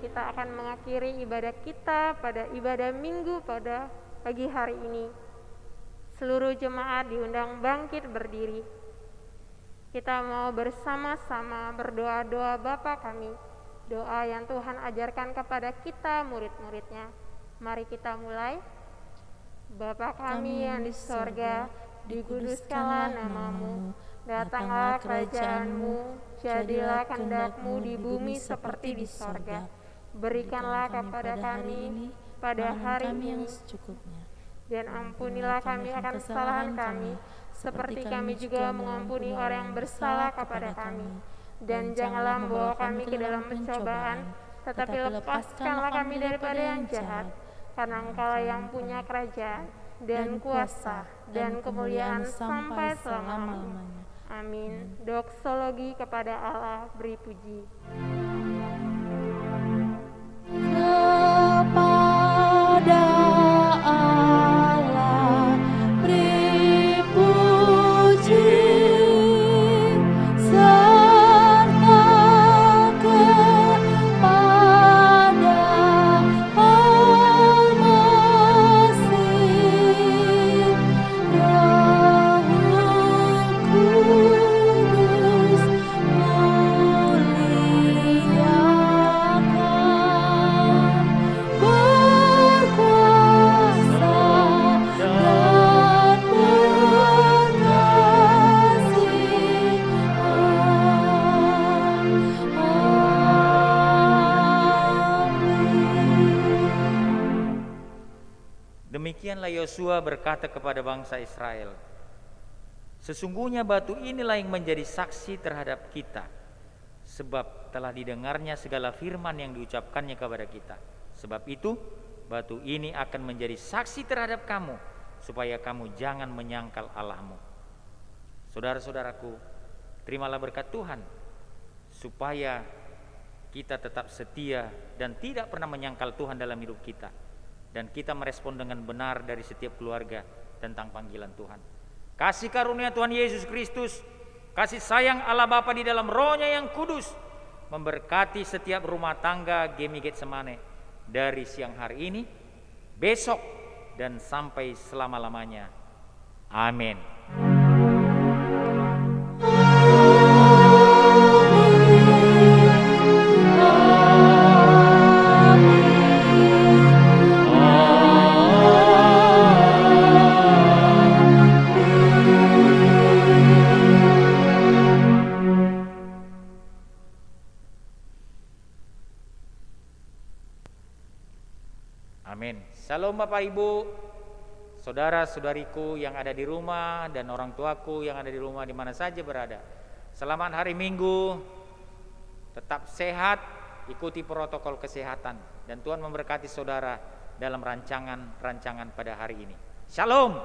kita akan mengakhiri ibadah kita pada ibadah minggu pada pagi hari ini. Seluruh jemaat diundang bangkit berdiri. Kita mau bersama-sama berdoa-doa Bapa kami, doa yang Tuhan ajarkan kepada kita murid-muridnya. Mari kita mulai. Bapa kami yang di sorga, dikuduskanlah namamu, datanglah kerajaanmu, jadilah kehendak-mu di bumi seperti di sorga. Berikanlah kepada kami pada hari ini secukupnya. dan ampunilah kami akan kesalahan kami, seperti kami juga mengampuni orang yang bersalah kepada kami. Dan janganlah membawa kami ke dalam pencobaan, tetapi lepaskanlah kami daripada yang jahat. Karena Engkau yang punya kerajaan, dan kuasa, dan kemuliaan sampai selama-lamanya. Amin. Doksologi kepada Allah, beri puji. Kepada Allah beri puji, serta kepada Al-Masih, Roh Kudus muliakan, berkuasa dan berkasih. Amin. Demikianlah Yosua berkata kepada bangsa Israel, sesungguhnya batu inilah yang menjadi saksi terhadap kita, sebab telah didengarnya segala firman yang diucapkannya kepada kita. Sebab itu batu ini akan menjadi saksi terhadap kamu, supaya kamu jangan menyangkal Allahmu. Saudara-saudaraku, terimalah berkat Tuhan, supaya kita tetap setia dan tidak pernah menyangkal Tuhan dalam hidup kita, dan kita merespon dengan benar dari setiap keluarga tentang panggilan Tuhan. Kasih karunia Tuhan Yesus Kristus, kasih sayang Allah Bapa di dalam Roh-Nya yang kudus memberkati setiap rumah tangga Gemi Getsemane dari siang hari ini, besok, dan sampai selama-lamanya. Amin. Amin. Shalom Bapak Ibu, saudara-saudariku yang ada di rumah dan orang tuaku yang ada di rumah di mana saja berada. Selamat hari Minggu. Tetap sehat, ikuti protokol kesehatan, dan Tuhan memberkati saudara dalam rancangan-rancangan pada hari ini. Shalom.